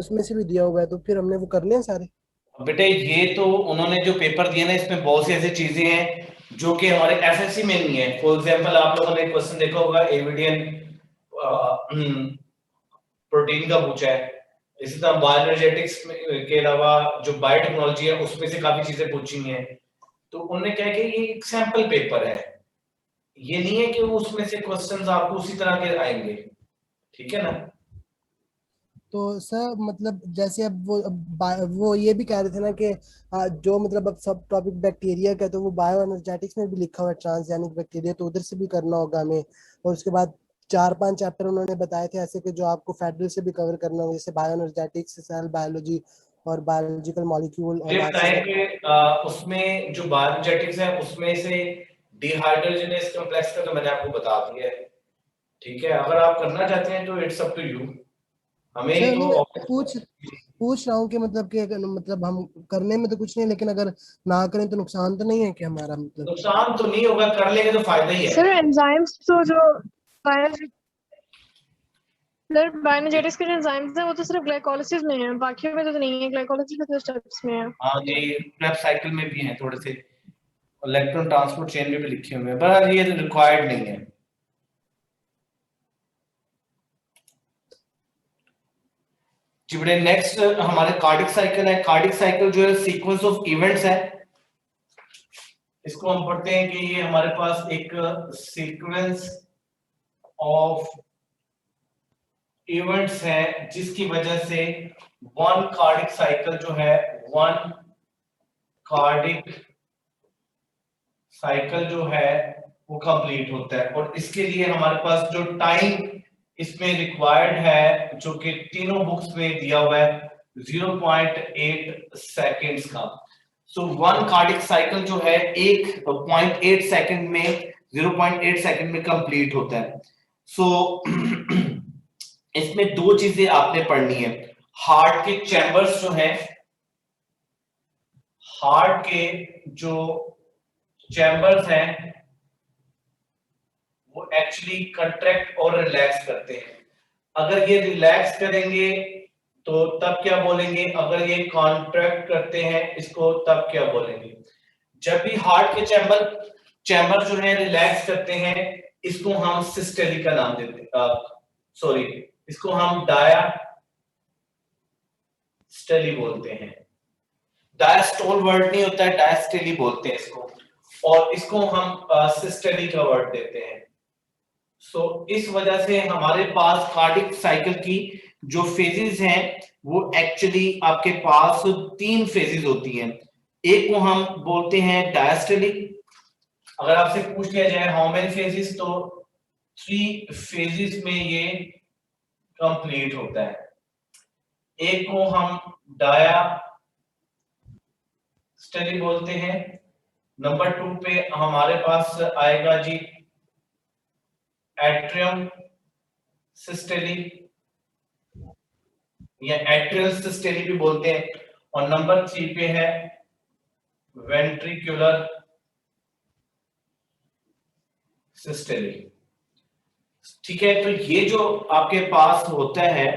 उसमें से भी दिया हुआ है, तो फिर हमने वो कर लिए सारे। बेटे ये तो उन्होंने जो पेपर दिए ना, इसमें बहुत सी ऐसी चीजें हैं जो कि हमारे एफएससी में नहीं है। फॉर एग्जांपल आप लोगों ने एक क्वेश्चन देखा होगा, एविडियन प्रोटीन का पूछा है। इसी तरह बायोएनर्जेटिक्स के अलावा जो बायोटेक्नोलॉजी है उसमें से काफी चीजें पूछी हैं। तो उन्होंने क्या कि ये एक सैंपल पेपर है, ये नहीं है कि उसमें से क्वेश्चंस आपको उसी तरह के आएंगे। ठीक है ना? तो सर मतलब जैसे अब वो ये भी कह रहे थे ना कि जो मतलब अब सब टॉपिक बैक्टीरिया का है, तो वो बायो एनर्जेटिक्स में भी लिखा हुआ है ट्रांसजेनिक बैक्टीरिया, तो उधर से भी करना होगा हमें। और उसके बाद 4-5 चैप्टर उन्होंने बताए थे ऐसे कि जो आपको फेडरल से भी कवर करना होगा, जैसे बायो एनर्जेटिक्स, सेल बायोलॉजी और बायोलॉजिकल मॉलिक्यूल और मुझे बायोसिस। बताएं कि उसमें जो बायोजेटिक्स है उसमें से डिहाइड्रोजनेस कॉम्प्लेक्स का तो मैंने आपको बता दिया है। ठीक है, अगर आप करना चाहते हैं तो it's up to you. Sir हमें नहीं, तो मैं पूछ पूछ रहा हूँ कि मतलब कि मतलब हम करने में तो कुछ नहीं, लेकिन अगर ना करें तो नुकसान तो नहीं है कि हमारा मतलब। नुकसान तो नहीं होगा, कर लेंगे तो फायदा ही है। सर एंजाइम्स तो जो बायो सर बायोएनर्जेटिक्स के जो एंजाइम्स हैं वो तो सिर्फ ग्लाइकोलाइसिस में है, बाकी में तो नहीं है। ग्लाइकोलाइसिस के तो स्टेप्स में है। हाँ जी, प्रेप साइकिल में भी हैं थोड़े से, इलेक्ट्रॉन ट्रांसपोर्ट चेन में भी लिखे हुए हैं, पर ये रिक्वायर्ड नहीं है। जी बेटे, नेक्स्ट हमारे कार्डिक साइकिल है। कार्डिक साइकिल जो है सीक्वेंस ऑफ इवेंट्स है। इसको हम पढ़ते हैं कि ये हमारे पास एक सीक्वेंस ऑफ इवेंट्स है जिसकी वजह से वन कार्डिक साइकिल जो है, वन कार्डिक साइकिल जो है वो कंप्लीट होता है। और इसके लिए हमारे पास जो टाइम इसमें रिक्वायर्ड है, जो कि तीनों बुक्स में दिया हुआ है, 0.8 सेकेंड्स का। सो वन कार्डिक साइकिल जो है 1.8 सेकंड में, 0.8 सेकंड में कंप्लीट होता है। सो इसमें दो चीजें आपने पढ़नी है। हार्ट के चैम्बर्स जो है, हार्ट के जो चैम्बर्स हैं वो एक्चुअली कंट्रैक्ट और रिलैक्स करते हैं। अगर ये रिलैक्स करेंगे तो तब क्या बोलेंगे, अगर ये कॉन्ट्रैक्ट करते हैं इसको तब क्या बोलेंगे। जब भी हार्ट के चैम्बर चैम्बर जो है रिलैक्स करते हैं, इसको हम सिस्टोली का नाम देते हैं, सॉरी, इसको हम डायस्टोली बोलते हैं। डायस्टोल वर्ड नहीं होता है, डायस्टोली बोलते हैं इसको। और इसको हम सिस्टोली का वर्ड देते हैं। सो इस वजह से हमारे पास कार्डिक साइकिल की जो फेजेस हैं वो एक्चुअली आपके पास तीन फेजेस होती हैं। एक को हम बोलते हैं डायस्टोलिक। अगर आपसे पूछ लिया जाए हाउ मेनी फेजेस, तो 3 फेजेस में ये कंप्लीट होता है। एक को हम डायस्टोलिक बोलते हैं। नंबर 2 पे हमारे पास आएगा जी एट्रियम सिस्टोली, या एट्रियल सिस्टोली भी बोलते हैं। और नंबर 3 पे है वेंट्रिकुलर सिस्टोली। ठीक है, तो ये जो आपके पास होता है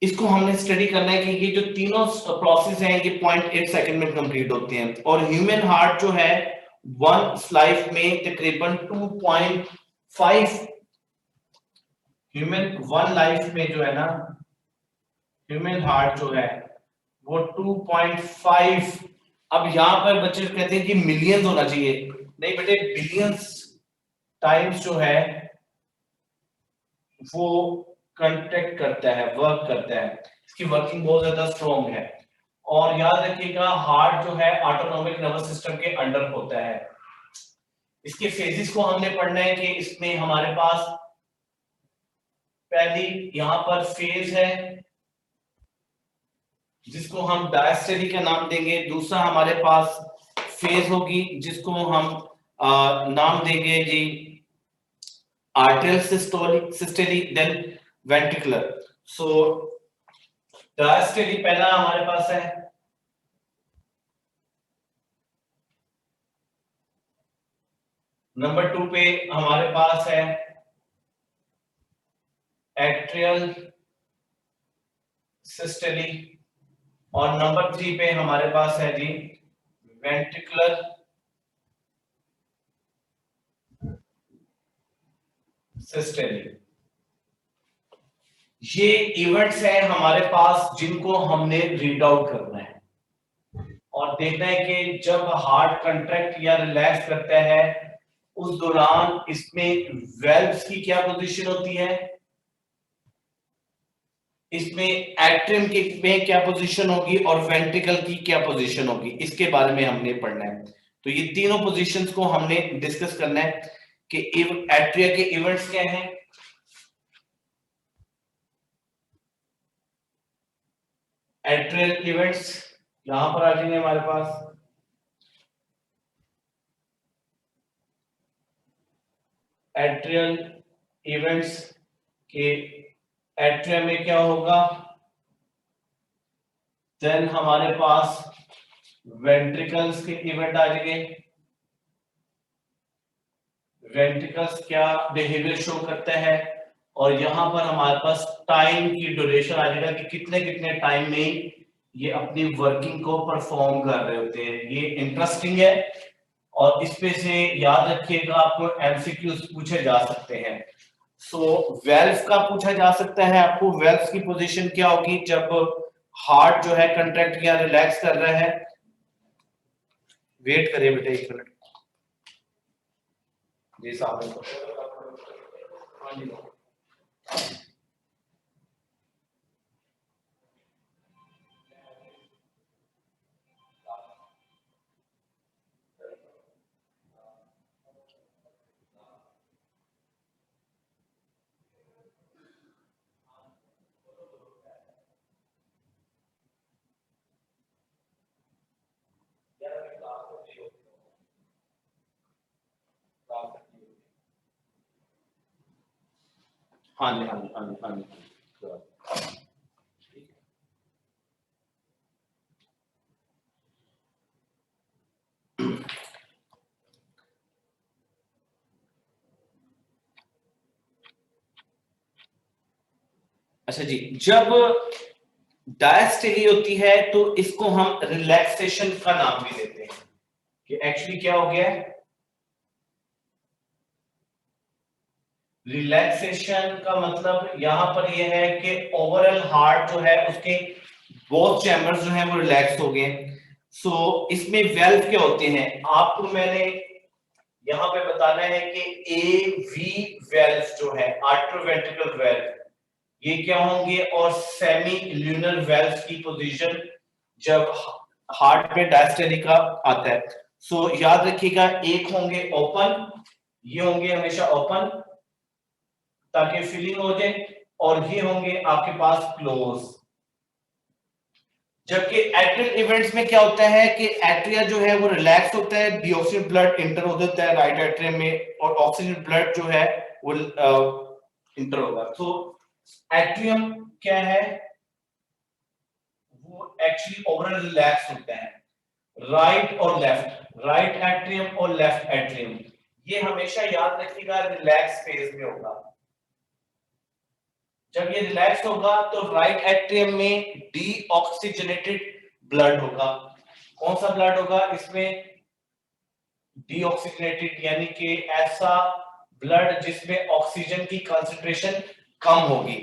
इसको हमने स्टडी करना है कि ये जो तीनों प्रोसेस हैं ये 0.8 सेकंड में कंप्लीट होते हैं। और ह्यूमन हार्ट जो है वन लाइफ में तकरीबन 2.5, ह्यूमन वन लाइफ में जो है ना, ह्यूमन हार्ट जो है वो 2.5। अब यहां पर बच्चे कहते हैं कि मिलियंस होना चाहिए, नहीं बेटे, बिलियंस टाइम्स जो है वो कंटेक्ट करता है, वर्क करता है। इसकी वर्किंग बहुत ज्यादा स्ट्रॉन्ग है। और याद रखिएगा हार्ट जो है ऑटोनॉमिक नर्वस सिस्टम के अंडर होता है। इसके फेजेस को हमने पढ़ना है कि इसमें हमारे पास पहली यहां पर फेज है जिसको हम डायस्टोली का नाम देंगे। दूसरा हमारे पास फेज होगी जिसको हम नाम देंगे जी आर्टेरियल सिस्टोली, देन वेंट्रिकुलर। सो डायस्टोली पहला हमारे पास है। नंबर 2 पे हमारे पास है एट्रियल सिस्टली, और नंबर 3 पे हमारे पास है जी वेंट्रिकुलर सिस्टली। ये इवेंट्स हैं हमारे पास जिनको हमने रीड आउट करना है और देखना है कि जब हार्ट कंट्रैक्ट या रिलैक्स करता है उस दौरान इसमें वेल्व्स की क्या पोजीशन होती है, इसमें एट्रियम की में क्या पोजीशन होगी और वेंट्रिकल की क्या पोजीशन होगी, इसके बारे में हमने पढ़ना है। तो ये तीनों पोजीशंस को हमने डिस्कस करना है कि एट्रिया के इवेंट्स क्या हैं, एट्रियल इवेंट्स यहां पर आ जाएंगे हमारे पास। एट्रियल इवेंट्स के एट्रियम में क्या होगा, देन हमारे पास वेंट्रिकल्स के इवेंट आ जाएंगे। वेंट्रिकल्स क्या बिहेवियर शो करता है और यहां पर हमारे पास टाइम की ड्यूरेशन आ जाएगा कि कितने कितने टाइम में ये अपनी वर्किंग को परफॉर्म कर रहे होते हैं। ये इंटरेस्टिंग है और इस पे से याद रखिएगा आपको एमसीक्यूज पूछे जा सकते हैं। सो वेल्व्स का पूछा जा सकता है आपको, वेल्व्स की पोजीशन क्या होगी जब हार्ट जो है कंट्रैक्ट या रिलैक्स कर रहा है। वेट करिए बेटा 1 मिनट जी साहब। हाँ जी हाँ जी हाँ जी हाँ जी। अच्छा जी, जब डायस्टेली होती है तो इसको हम रिलैक्सेशन का नाम भी देते हैं कि एक्चुअली क्या हो गया है, रिलैक्सेशन का मतलब यहां पर यह है कि ओवरऑल हार्ट जो है उसके बोथ चैम्बर्स जो है वो रिलैक्स हो गए। सो इसमें वेल्व क्या होते हैं आपको मैंने यहां पे बताना है कि ए वी वेल्व जो है आर्टरोवेंट्रिकल वेल्व ये क्या होंगे और सेमी ल्यूनर वेल्व्स की पोजीशन जब हार्ट में डायस्टेली का आता है। सो याद रखिएगा एक होंगे ओपन, ये होंगे हमेशा ओपन ताकि फिलिंग हो जाए, और ये होंगे आपके पास क्लोज। जबकि एट्रियल इवेंट्स में क्या होता है कि एट्रिया जो है वो रिलैक्स होता है, डीऑक्सीजन ब्लड इंटर हो जाता है राइट एट्रियम में और ऑक्सीजन ब्लड जो है वो इंटर होगा। तो एट्रियम क्या है वो एक्चुअली ओवरऑल रिलैक्स होता है। राइट और लेफ्ट, राइट एट्रियम और लेफ्ट एट्रियम ये हमेशा याद रखिएगा रिलैक्स फेज में होगा। जब ये रिलैक्स होगा तो राइट एट्रियम में डीऑक्सीजनेटेड ब्लड होगा। कौन सा ब्लड होगा इसमें, डीऑक्सीजनेटेड, यानी कि ऐसा ब्लड जिसमें ऑक्सीजन की कंसंट्रेशन कम होगी।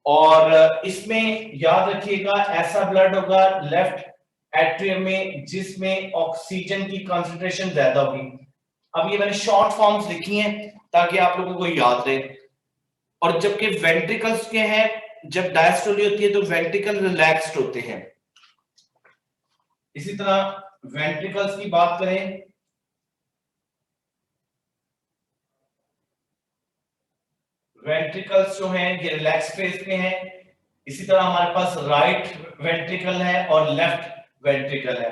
और इसमें याद रखिएगा ऐसा ब्लड होगा लेफ्ट एट्रियम में जिसमें ऑक्सीजन की कंसंट्रेशन ज्यादा होगी। अब ये मैंने शॉर्ट फॉर्म्स लिखी हैं ताकि आप लोगों को याद रहे। और जबकि वेंट्रिकल्स के हैं जब डायस्टोली होती है तो वेंट्रिकल रिलैक्स्ड होते हैं। इसी तरह वेंट्रिकल्स की बात करें, वेंट्रिकल्स जो हैं ये रिलैक्स फेज में हैं। इसी तरह हमारे पास राइट वेंट्रिकल है और लेफ्ट वेंट्रिकल है।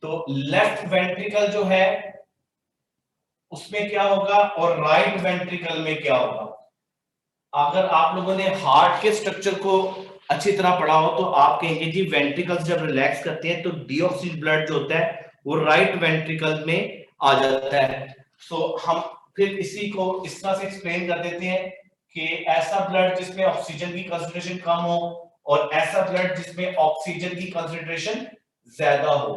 तो लेफ्ट वेंट्रिकल जो है उसमें क्या होगा और राइट वेंट्रिकल में क्या होगा। अगर आप लोगों ने हार्ट के स्ट्रक्चर को अच्छी तरह पढ़ा हो तो आप कहेंगे जी वेंट्रिकल्स जब रिलैक्स करते हैं तो डीऑक्सीजन ब्लड जो होता है वो राइट वेंट्रिकल में आ जाता है। सो हम फिर इसी को इस तरह से एक्सप्लेन कर देते हैं कि ऐसा ब्लड जिसमें ऑक्सीजन की कंसंट्रेशन कम हो और ऐसा ब्लड जिसमें ऑक्सीजन की कंसंट्रेशन ज्यादा हो।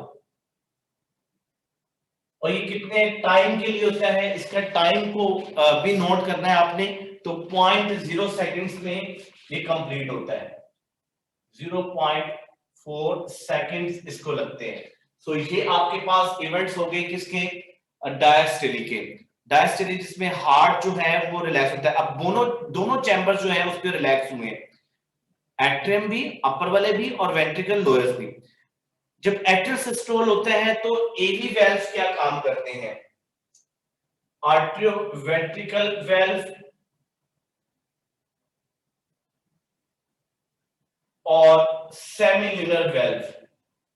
और ये कितने टाइम के लिए होता है, इसका टाइम को भी नोट करना है आपने। तो 0.0 सेकंड्स में ये कंप्लीट होता है, 0.4 सेकंड्स इसको लगते हैं। सो ये आपके पास इवेंट्स हो गए किसके, डायस्टोली के। डायस्टोली जिसमें हार्ट जो है वो रिलैक्स होता है। अब दोनों चैम्बर जो है उस पर रिलैक्स हुए हैं, एट्रियम भी अपर वाले भी और वेंट्रिकल लोअर्स भी। जब एट्रियल सिस्टोल होता है तो एवी वेल्व्स क्या काम करते हैं, आर्ट्रियो वेंट्रिकल वेल्व और सेमिल्यूनर वेल्व,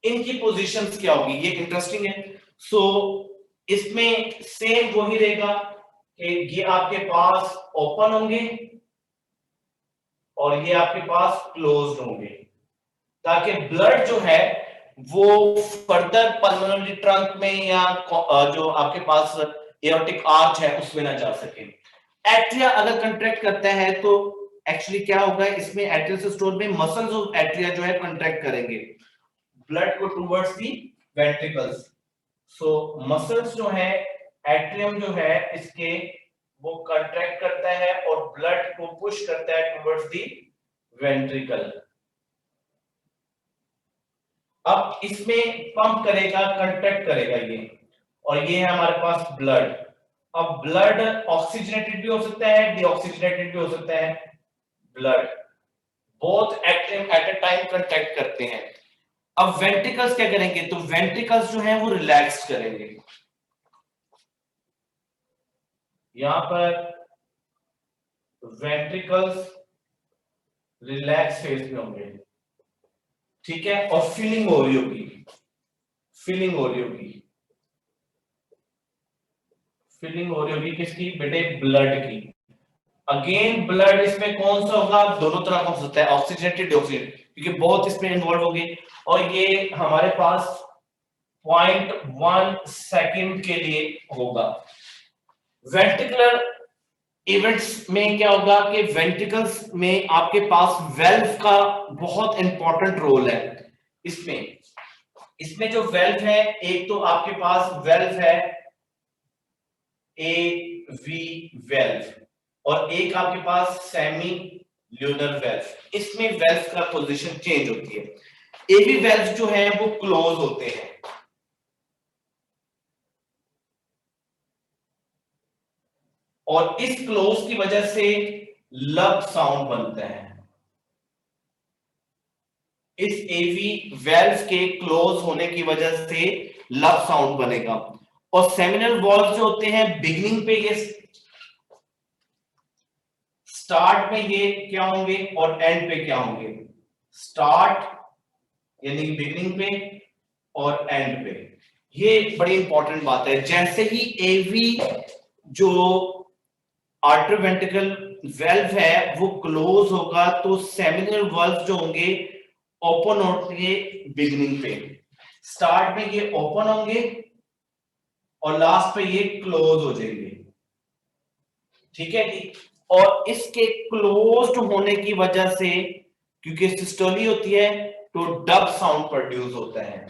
इनकी पोजीशंस क्या होगी, ये इंटरेस्टिंग है। सो इसमें सेम वही रहेगा कि ये आपके पास ओपन होंगे और ये आपके पास क्लोज्ड होंगे, ताकि ब्लड जो है वो फर्दर पल्मोनरी ट्रंक में या जो आपके पास एओर्टिक आर्च है उसमें ना जा सके। एट्रिया अगर कंट्रैक्ट करता है तो एक्चुअली क्या होगा, इसमें एट्रियल सिस्टोल में मसल्स ऑफ एट्रिया जो है कंट्रैक्ट करेंगे ब्लड को towards the ventricles. So muscles जो है एट्रियम जो है इसके वो कंट्रैक्ट करता है और ब्लड को पुश करता है टुवर्ड्स दी वेंट्रिकल। अब इसमें पंप करेगा, कंट्रैक्ट करेगा ये, और ये है हमारे पास ब्लड। अब ब्लड ऑक्सीजनेटेड भी हो सकता है, डीऑक्सीजनेटेड भी हो सकता है। Blood both at a time contact करते हैं। अब वेंट्रिकल्स क्या करेंगे, तो वेंट्रिकल्स जो है वो रिलैक्स करेंगे। यहां पर वेंट्रिकल्स रिलैक्स फेज में होंगे, ठीक है, और फीलिंग हो रही होगी, फीलिंग हो रही होगी, फीलिंग हो रही होगी किसकी बेटे, ब्लड की। अगेन ब्लड इसमें कौन सा होगा, दोनों तरह हो सकता है, ऑक्सीजनेटेड डीऑक्सीजनेटेड, क्योंकि बहुत इसमें इन्वॉल्व होगी। और ये हमारे पास 0.1 सेकंड के लिए होगा। वेंट्रिकुलर इवेंट्स में क्या होगा कि वेंट्रिकल्स में आपके पास वेल्व का बहुत इंपॉर्टेंट रोल है। इसमें जो वेल्व है, एक तो आपके पास वेल्व है AV वेल्व और एक आपके पास सेमी ल्यूनर वेल्व। इसमें वेल्व का पोजीशन चेंज होती है। AV वेल्व जो है वो क्लोज होते हैं और इस क्लोज की वजह से लब साउंड बनता है। इस AV वेल्व के क्लोज होने की वजह से लब साउंड बनेगा। और सेमिनल वॉल्व जो होते हैं, बिगिनिंग पे ये स्टार्ट में ये क्या होंगे और एंड पे क्या होंगे, स्टार्ट यानी बिगिनिंग पे और एंड पे। ये बड़ी इंपॉर्टेंट बात है। जैसे ही AV जो आर्टरवेंट्रिकल वेल्व है वो क्लोज होगा तो सेमिनल वॉल्व जो होंगे ओपन होंगे बिगिनिंग पे, स्टार्ट में ये ओपन होंगे और लास्ट पे ये क्लोज हो जाएंगे, ठीक है जी। और इसके क्लोज्ड होने की वजह से, क्योंकि सिस्टोली होती है तो डब साउंड प्रोड्यूस होता है,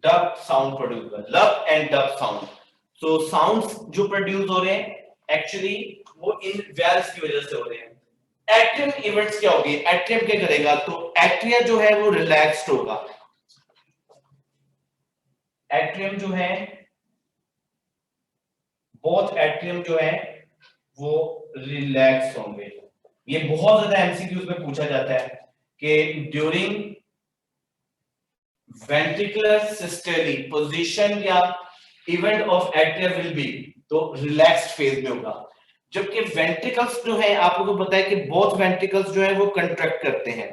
डब साउंड प्रोड्यूस होता है, लब and dub sound. So sounds जो प्रोड्यूस हो रहे हैं एक्चुअली वो इन वेल्व्स की वजह से हो रहे हैं। एट्रियम इवेंट्स क्या होगी, एट्रियम क्या करेगा, तो एट्रिया जो है वो रिलैक्स्ड होगा। एट्रियम जो है, बोथ एट्रियम जो है वो रिलैक्स होंगे। ये बहुत ज्यादा एमसीक्यूज में पूछा जाता है कि ड्यूरिंग वेंट्रिकुलर सिस्टोली पोजीशन या event of atria will be, तो रिलैक्स्ड फेज में होगा। जबकि वेंट्रिकल्स जो है, आप लोगों को पता है कि बोथ वेंट्रिकल्स जो है वो कंट्रैक्ट करते हैं,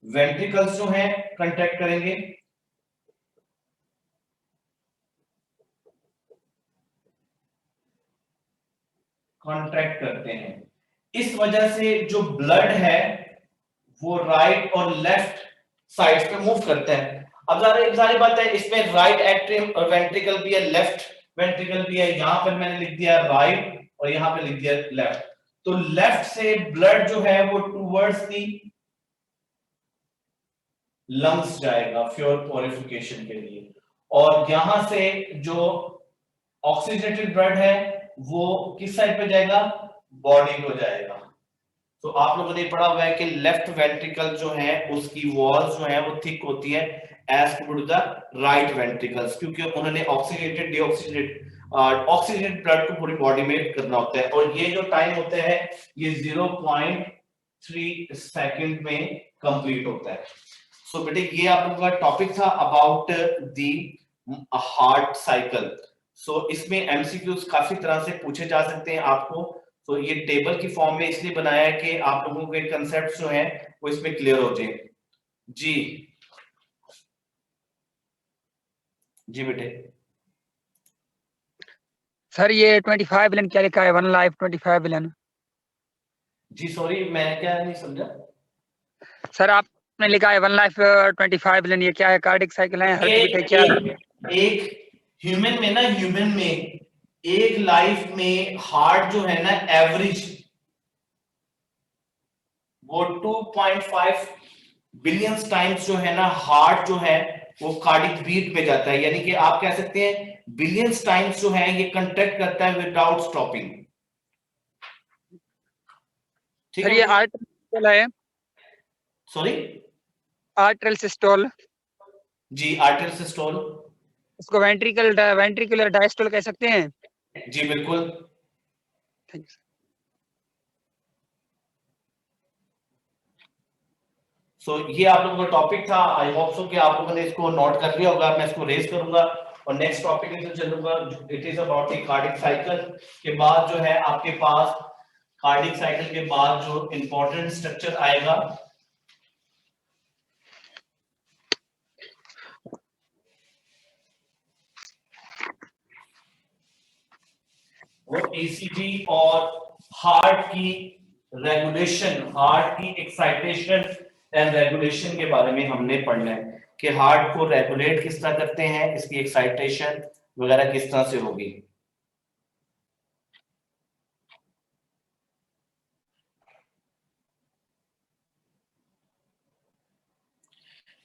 वेंट्रिकल्स जो है कंट्रैक्ट करेंगे, कॉन्ट्रैक्ट करते हैं। इस वजह से जो ब्लड है वो राइट और लेफ्ट साइड पे मूव करता है। अब सारी बात है, इसमें राइट एट्रियम और वेंट्रिकल भी है, लेफ्ट वेंट्रिकल भी है। यहां पर मैंने लिख दिया राइट और यहाँ पे लिख दिया लेफ्ट। तो लेफ्ट से ब्लड जो है वो टूवर्ड्स दी लंग्स जाएगा फ्यूल प्योरिफिकेशन के लिए, और यहां से जो ऑक्सीजनेटेड ब्लड है वो किस साइड पे जाएगा, बॉडी को जाएगा। तो आप लोगों ने पढ़ा हुआ है कि लेफ्ट वेंट्रिकल जो है उसकी वॉल्स जो है वो थिक होती है as compare to the right ventricles, क्योंकि उन्होंने ऑक्सीजनेटेड डीऑक्सीजनेटेड ऑक्सीजनेटेड ब्लड को पूरी बॉडी में करना होता है, और ये जो टाइम होता है ये 0.3 सेकंड में कंप्लीट होता है। सो बेटे ये आप लोगों का टॉपिक था अबाउट द हार्ट साइकिल। सो इसमें एमसीक्यूज काफी तरह से पूछे जा सकते हैं आपको। तो ये टेबल की फॉर्म में इसलिए बनाया है कि आप लोगों के कंसेप्ट जो हैं वो इसमें क्लियर हो जाए। जी जी बेटे। सर ये 25 बिलियन क्या लिखा है, 1 लाइफ 25 बिलियन? जी सॉरी मैं क्या नहीं समझा। सर आपने लिखा है 1 लाइफ 25 बिलियन, ये क्या है? कार्डिक साइकिल है, हार्ट बीट है, क्या है? एक ह्यूमन में ना, ह्यूमन में एक लाइफ में हार्ट जो है ना एवरेज वो 2.5 बिलियन टाइम्स जो है ना हार्ट जो है वो कार्डिक बीट में जाता है, यानी कि आप कह सकते हैं बिलियंस टाइम्स जो है ये कंट्रैक्ट करता है विदाउट स्टॉपिंग। ठीक सर है ये आर्टरियल है, सॉरी आर्टरियल सिस्टोल, जी आर्टरी सिस्टोल, इसको वेंट्रिकुलर डायस्टोल कह सकते हैं। जी बिल्कुल। Thank you. सो ये आप लोगों का टॉपिक था, आई होप सो कि आप लोगों ने इसको नोट कर लिया होगा। मैं इसको रेज करूंगा और नेक्स्ट टॉपिक में चलूंगा, it is about the cardiac cycle. के बाद जो है आपके पास कार्डिक साइकिल के बाद जो इंपॉर्टेंट स्ट्रक्चर आएगा वो ईसीजी और हार्ट की रेगुलेशन, हार्ट की एक्साइटेशन एंड रेगुलेशन के बारे में हमने पढ़ना है कि हार्ट को रेगुलेट किस तरह करते हैं, इसकी एक्साइटेशन वगैरह किस तरह से होगी।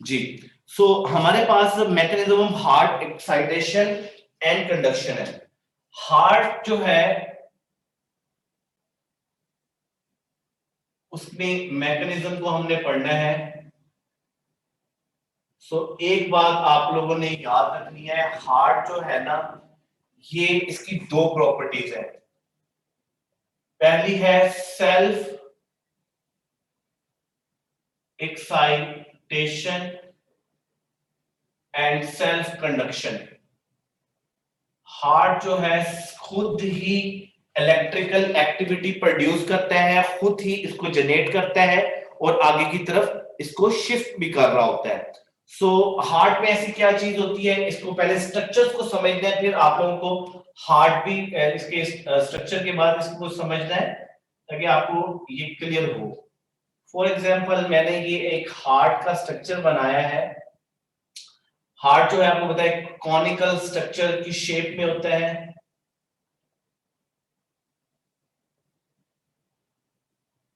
जी सो हमारे पास mechanism of heart excitation and conduction है। हार्ट जो है उसमें मैकेनिज्म को हमने पढ़ना है। एक बात आप लोगों ने याद रखनी है, हार्ट जो है ना ये इसकी दो प्रॉपर्टीज है। पहली है self excitation and self conduction. Heart जो है खुद ही इलेक्ट्रिकल एक्टिविटी प्रोड्यूस करता है, खुद ही इसको जनरेट करता है और आगे की तरफ इसको शिफ्ट भी कर रहा होता है। हार्ट में ऐसी क्या चीज होती है, इसको पहले स्ट्रक्चर्स को समझना है, फिर आप लोगों को हार्ट भी इसके स्ट्रक्चर के बाद इसको समझना है ताकि आपको ये क्लियर हो। फॉर एग्जांपल मैंने ये एक हार्ट का स्ट्रक्चर बनाया है। हार्ट जो है आपको पता है कॉनिकल स्ट्रक्चर की शेप में होता है।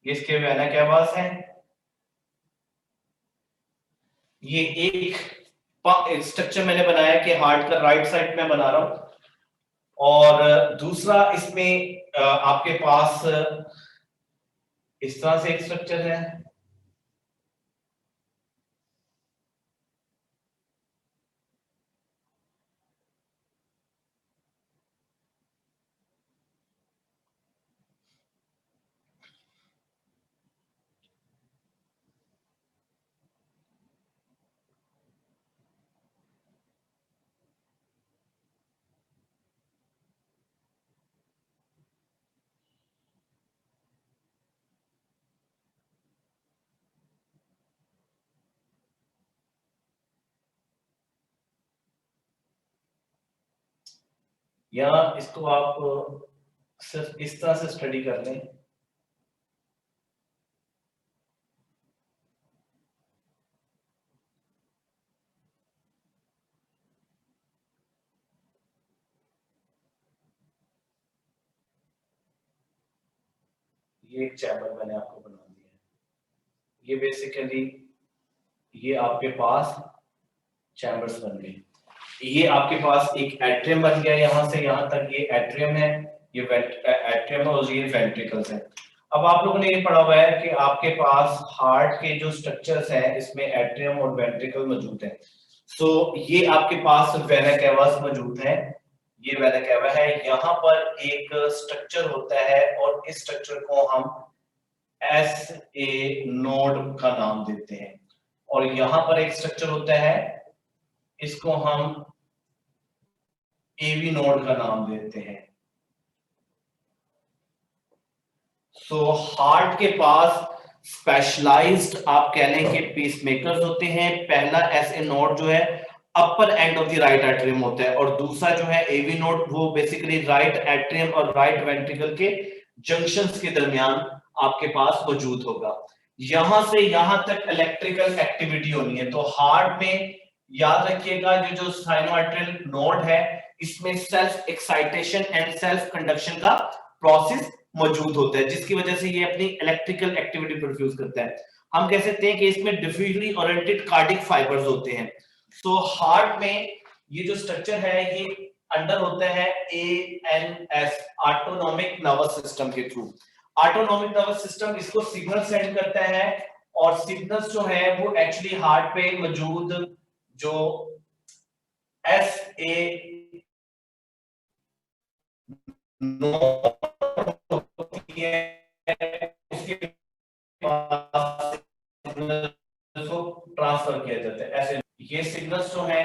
इसके वेना कैवास है। ये एक स्ट्रक्चर मैंने बनाया कि हार्ट का राइट साइड में बना रहा हूं, और दूसरा इसमें आपके पास इस तरह से एक स्ट्रक्चर है। या इसको आप सिर्फ इस तरह से स्टडी कर लें। ये एक चैम्बर मैंने आपको बना दिया है। ये बेसिकली ये आपके पास चैम्बर्स बन गए। ये आपके पास एक एट्रियम बन गया, यहाँ से यहाँ तक ये एट्रियम है, ये एट्रियम है और ये वेंट्रिकल्स है। अब आप लोगों ने ये पढ़ा हुआ है कि आपके पास हार्ट के जो स्ट्रक्चर्स हैं इसमें एट्रियम और वेंट्रिकल मौजूद है। सो ये आपके पास वेना कैवास मौजूद है, ये वेना कैवा है। यहाँ पर एक स्ट्रक्चर होता है और इस स्ट्रक्चर को हम एस ए नोड का नाम देते हैं, और यहाँ पर एक स्ट्रक्चर होता है, इसको हम एवी नोड का नाम देते हैं। सो हार्ट के पास स्पेशलाइज्ड आप कह लें कि पीसमेकर्स होते हैं। पहला एसए नोड जो है upper end of the right atrium होता है, और दूसरा जो है एवी नोड वो बेसिकली राइट एट्रियम और राइट वेंट्रिकल के जंक्शंस के दरमियान आपके पास मौजूद होगा। यहां से यहां तक इलेक्ट्रिकल एक्टिविटी होनी है। तो हार्ट में याद रखिएगा ये जो साइनोआर्टरियल नोड है इसमें self excitation and self conduction का प्रोसेस मौजूद होता है, जिसकी वजह से ये अपनी इलेक्ट्रिकल एक्टिविटी प्रोड्यूस करता है। हम कह सकते हैं कि इसमें डिफ्यूजली ओरिएंटेड कार्डिक फाइबर्स होते हैं। तो हार्ट में ये जो स्ट्रक्चर है ये अंडर होता है एएनएस, ऑटोनॉमिक नर्वस सिस्टम के थ्रू। ऑटोनॉमिक नर्वस सिस्टम इसको सिग्नल सेंड करता है, और सिग्नल्स जो है वो एक्चुअली हार्ट पे मौजूद जो एस ए उसके पास ट्रांसफर किया जाता है। ऐसे ये सिग्नल्स जो है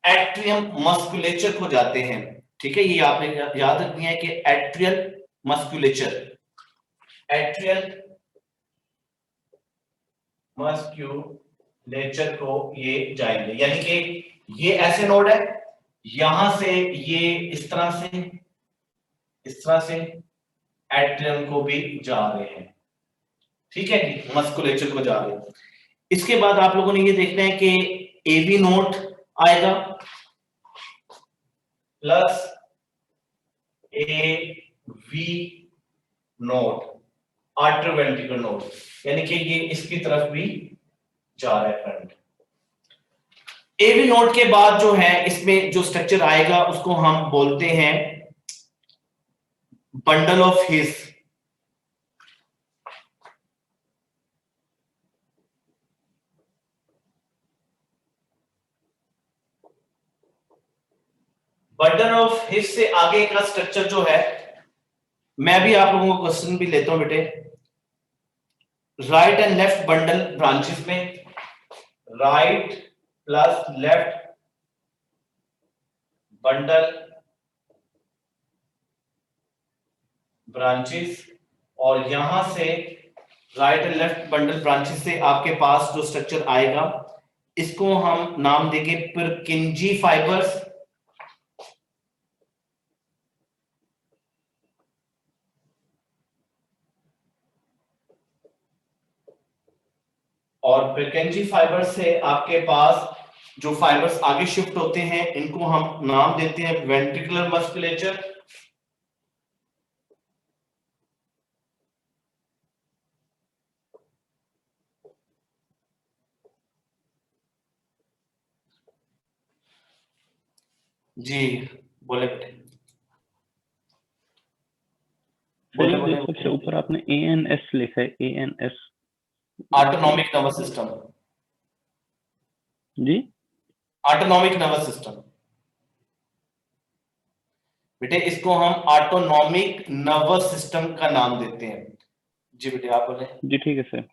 एट्रियम मस्कुलेचर को जाते हैं। ठीक है, ये आपने याद रखनी है कि एट्रियल मस्कुलेचर, एट्रियल मस्कुलेचर को ये जाएंगे, यानी कि ये ऐसे नोड है, यहां से ये इस तरह से एट्रियम को भी जा रहे हैं। ठीक है जी, मस्कुलेचर को जा रहे हैं। इसके बाद आप लोगों ने ये देखना है कि एवी नोड आएगा plus A V node, atrioventricular node, यानी कि ये इसकी तरफ भी जा रहा है करंट। एवी नोड के बाद जो है इसमें जो स्ट्रक्चर आएगा उसको हम बोलते हैं bundle of his. Bundle of हिस से आगे का स्ट्रक्चर जो है, मैं भी आप लोगों को क्वेश्चन भी लेता हूं बेटे। Right and left bundle branches में right plus left bundle branches, और यहां से right and left bundle branches से आपके पास जो स्ट्रक्चर आएगा इसको हम नाम देंगे पुरकिंजी फाइबर्स। और पुरकिंजी फाइबर से आपके पास जो फाइबर्स आगे शिफ्ट होते हैं इनको हम नाम देते हैं वेंट्रिकुलर मस्कुलेचर। जी बोले बेटे। बोले सबसे ऊपर आपने एएनएस लिखा है, एएनएस ऑटोनॉमिक नर्वस सिस्टम। जी, ऑटोनॉमिक नर्वस सिस्टम बेटे, इसको हम ऑटोनॉमिक नर्वस सिस्टम का नाम देते हैं। जी बेटे आप बोले। जी ठीक है सर।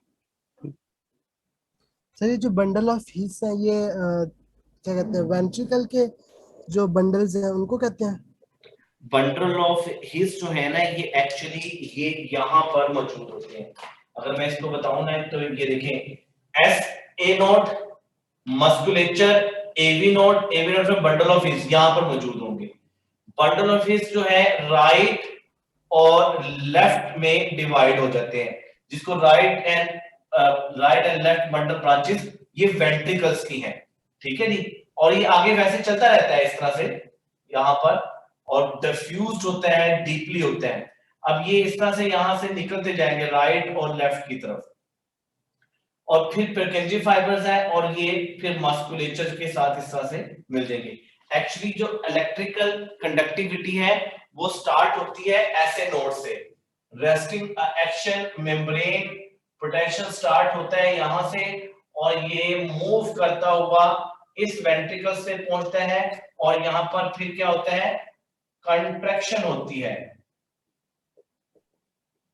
सर ये जो बंडल ऑफ हिस है ये क्या कहते हैं, वेंट्रिकल के जो बंडल्स हैं उनको कहते हैं? बंडल ऑफ हिस जो है ना ये एक्चुअली ये यहाँ पर मौजूद होते हैं। अगर मैं इसको बताऊं ना तो ये देखें S A node musculature, AV node में बंडल ऑफ हिस यहाँ पर मौजूद होंगे। बंडल ऑफ हिस जो है राइट और लेफ्ट में डिवाइड हो जाते हैं, जिसको right and left bundle branches ये वेंट्रिकल्स की हैं। ठीक है जी, और ये आगे वैसे चलता रहता है इस तरह से यहाँ पर, और डिफ्यूज्ड होता है, डीपली होता है। अब ये इस तरह से यहां से निकलते जाएंगे राइट और लेफ्ट की तरफ, और फिर Purkinje फाइबर्स है और ये फिर मस्कुलेचर के साथ इस तरह से मिल जाएंगे। एक्चुअली जो इलेक्ट्रिकल कंडक्टिविटी है वो स्टार्ट होती है ऐसे नोड से, resting action membrane potential start होता है यहां से, और ये मूव करता हुआ इस वेंट्रिकल से पहुंचता है, और यहां पर फिर क्या होता है, कंट्रैक्शन होती है।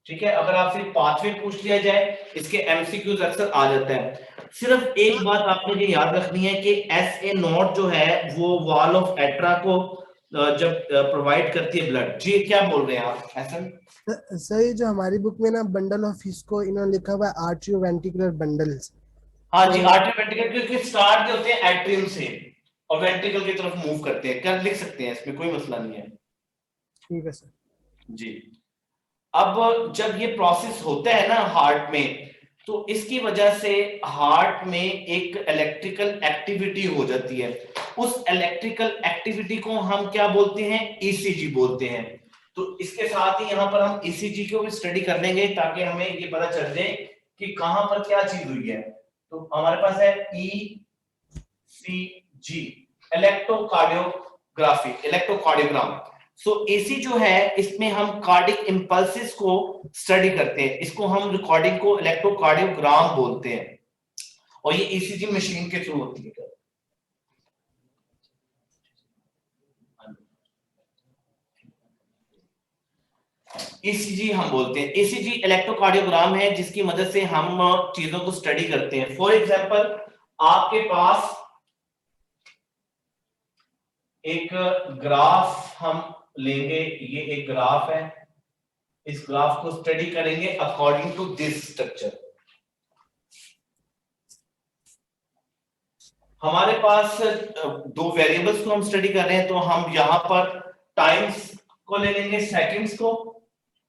ठीक है, अगर आपसे पाथवे पूछ लिया जाए, इसके एमसीक्यूज अक्सर आ जाता है। सिर्फ एक बात आपने ये याद रखनी है कि SA नोड जो है वो वॉल ऑफ एट्रा को जब प्रोवाइड करती है ब्लड। जी क्या बोल रहे हैं आप ऐसा? सही, जो हमारी बुक में ना बंडल ऑफ इसको इन्होंने लिखा हुआ है आर्ट्रियोवेंट्रिकुलर बंडल्स। हाँ जी, आर्ट्रियोवेंट्रिकल, क्योंकि स्टार्ट जो होते हैं एट्रियम से और वेंट्रिकल की तरफ मूव करते हैं, कर लिख सकते हैं, इसमें कोई मसला नहीं है। ठीक है सर जी। अब जब ये प्रोसेस होता है ना हार्ट में, तो इसकी वजह से हार्ट में एक इलेक्ट्रिकल एक्टिविटी हो जाती है। उस इलेक्ट्रिकल एक्टिविटी को हम क्या बोलते हैं, ECG बोलते हैं। तो इसके साथ ही यहाँ पर हम ECG को भी स्टडी कर लेंगे ताकि हमें ये पता चल जाए कि कहां पर क्या चीज हुई है। तो हमारे पास है ECG, इलेक्ट्रोकार्डियोग्राफी, इलेक्ट्रोकार्डियोग्राम। सो AC जो है इसमें हम कार्डिक इंपल्सेस को स्टडी करते हैं, इसको हम रिकॉर्डिंग को इलेक्ट्रोकार्डियोग्राम बोलते हैं, और ये ECG मशीन के थ्रू होती है। ECG हम बोलते हैं, ECG इलेक्ट्रोकार्डियोग्राम है जिसकी मदद से हम चीजों को स्टडी करते हैं। फॉर एग्जांपल आपके पास एक ग्राफ हम लेंगे, ये एक ग्राफ है, इस ग्राफ को स्टडी करेंगे अकॉर्डिंग टू दिस स्ट्रक्चर। हमारे पास दो वेरिएबल्स को हम स्टडी कर रहे हैं, तो हम यहां पर टाइम्स को ले लेंगे, सेकंड्स को,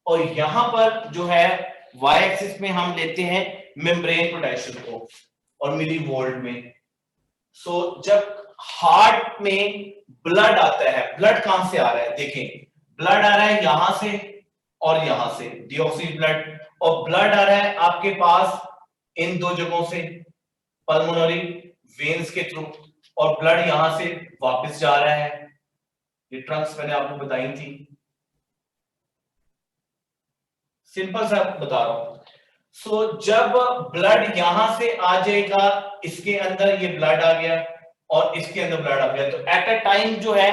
और यहां पर जो है वाई एक्सिस में हम लेते हैं मेम्ब्रेन पोटेंशियल को और मिली वोल्ट में। सो जब हार्ट में ब्लड आता है, ब्लड कहां से आ रहा है, देखें ब्लड आ रहा है यहां से और यहां से, डिऑक्सी ब्लड, और ब्लड आ रहा है आपके पास इन दो जगहों से, पल्मोनरी वेन्स के थ्रू, और ब्लड यहां से वापस जा रहा है। ये ट्रंक्स मैंने आपको बताई थी, सिंपल सा बता रहा हूं। सो जब ब्लड यहां से आ जाएगा, इसके अंदर ये ब्लड आ गया और इसके अंदर ब्लड आ गया, तो एट अ टाइम जो है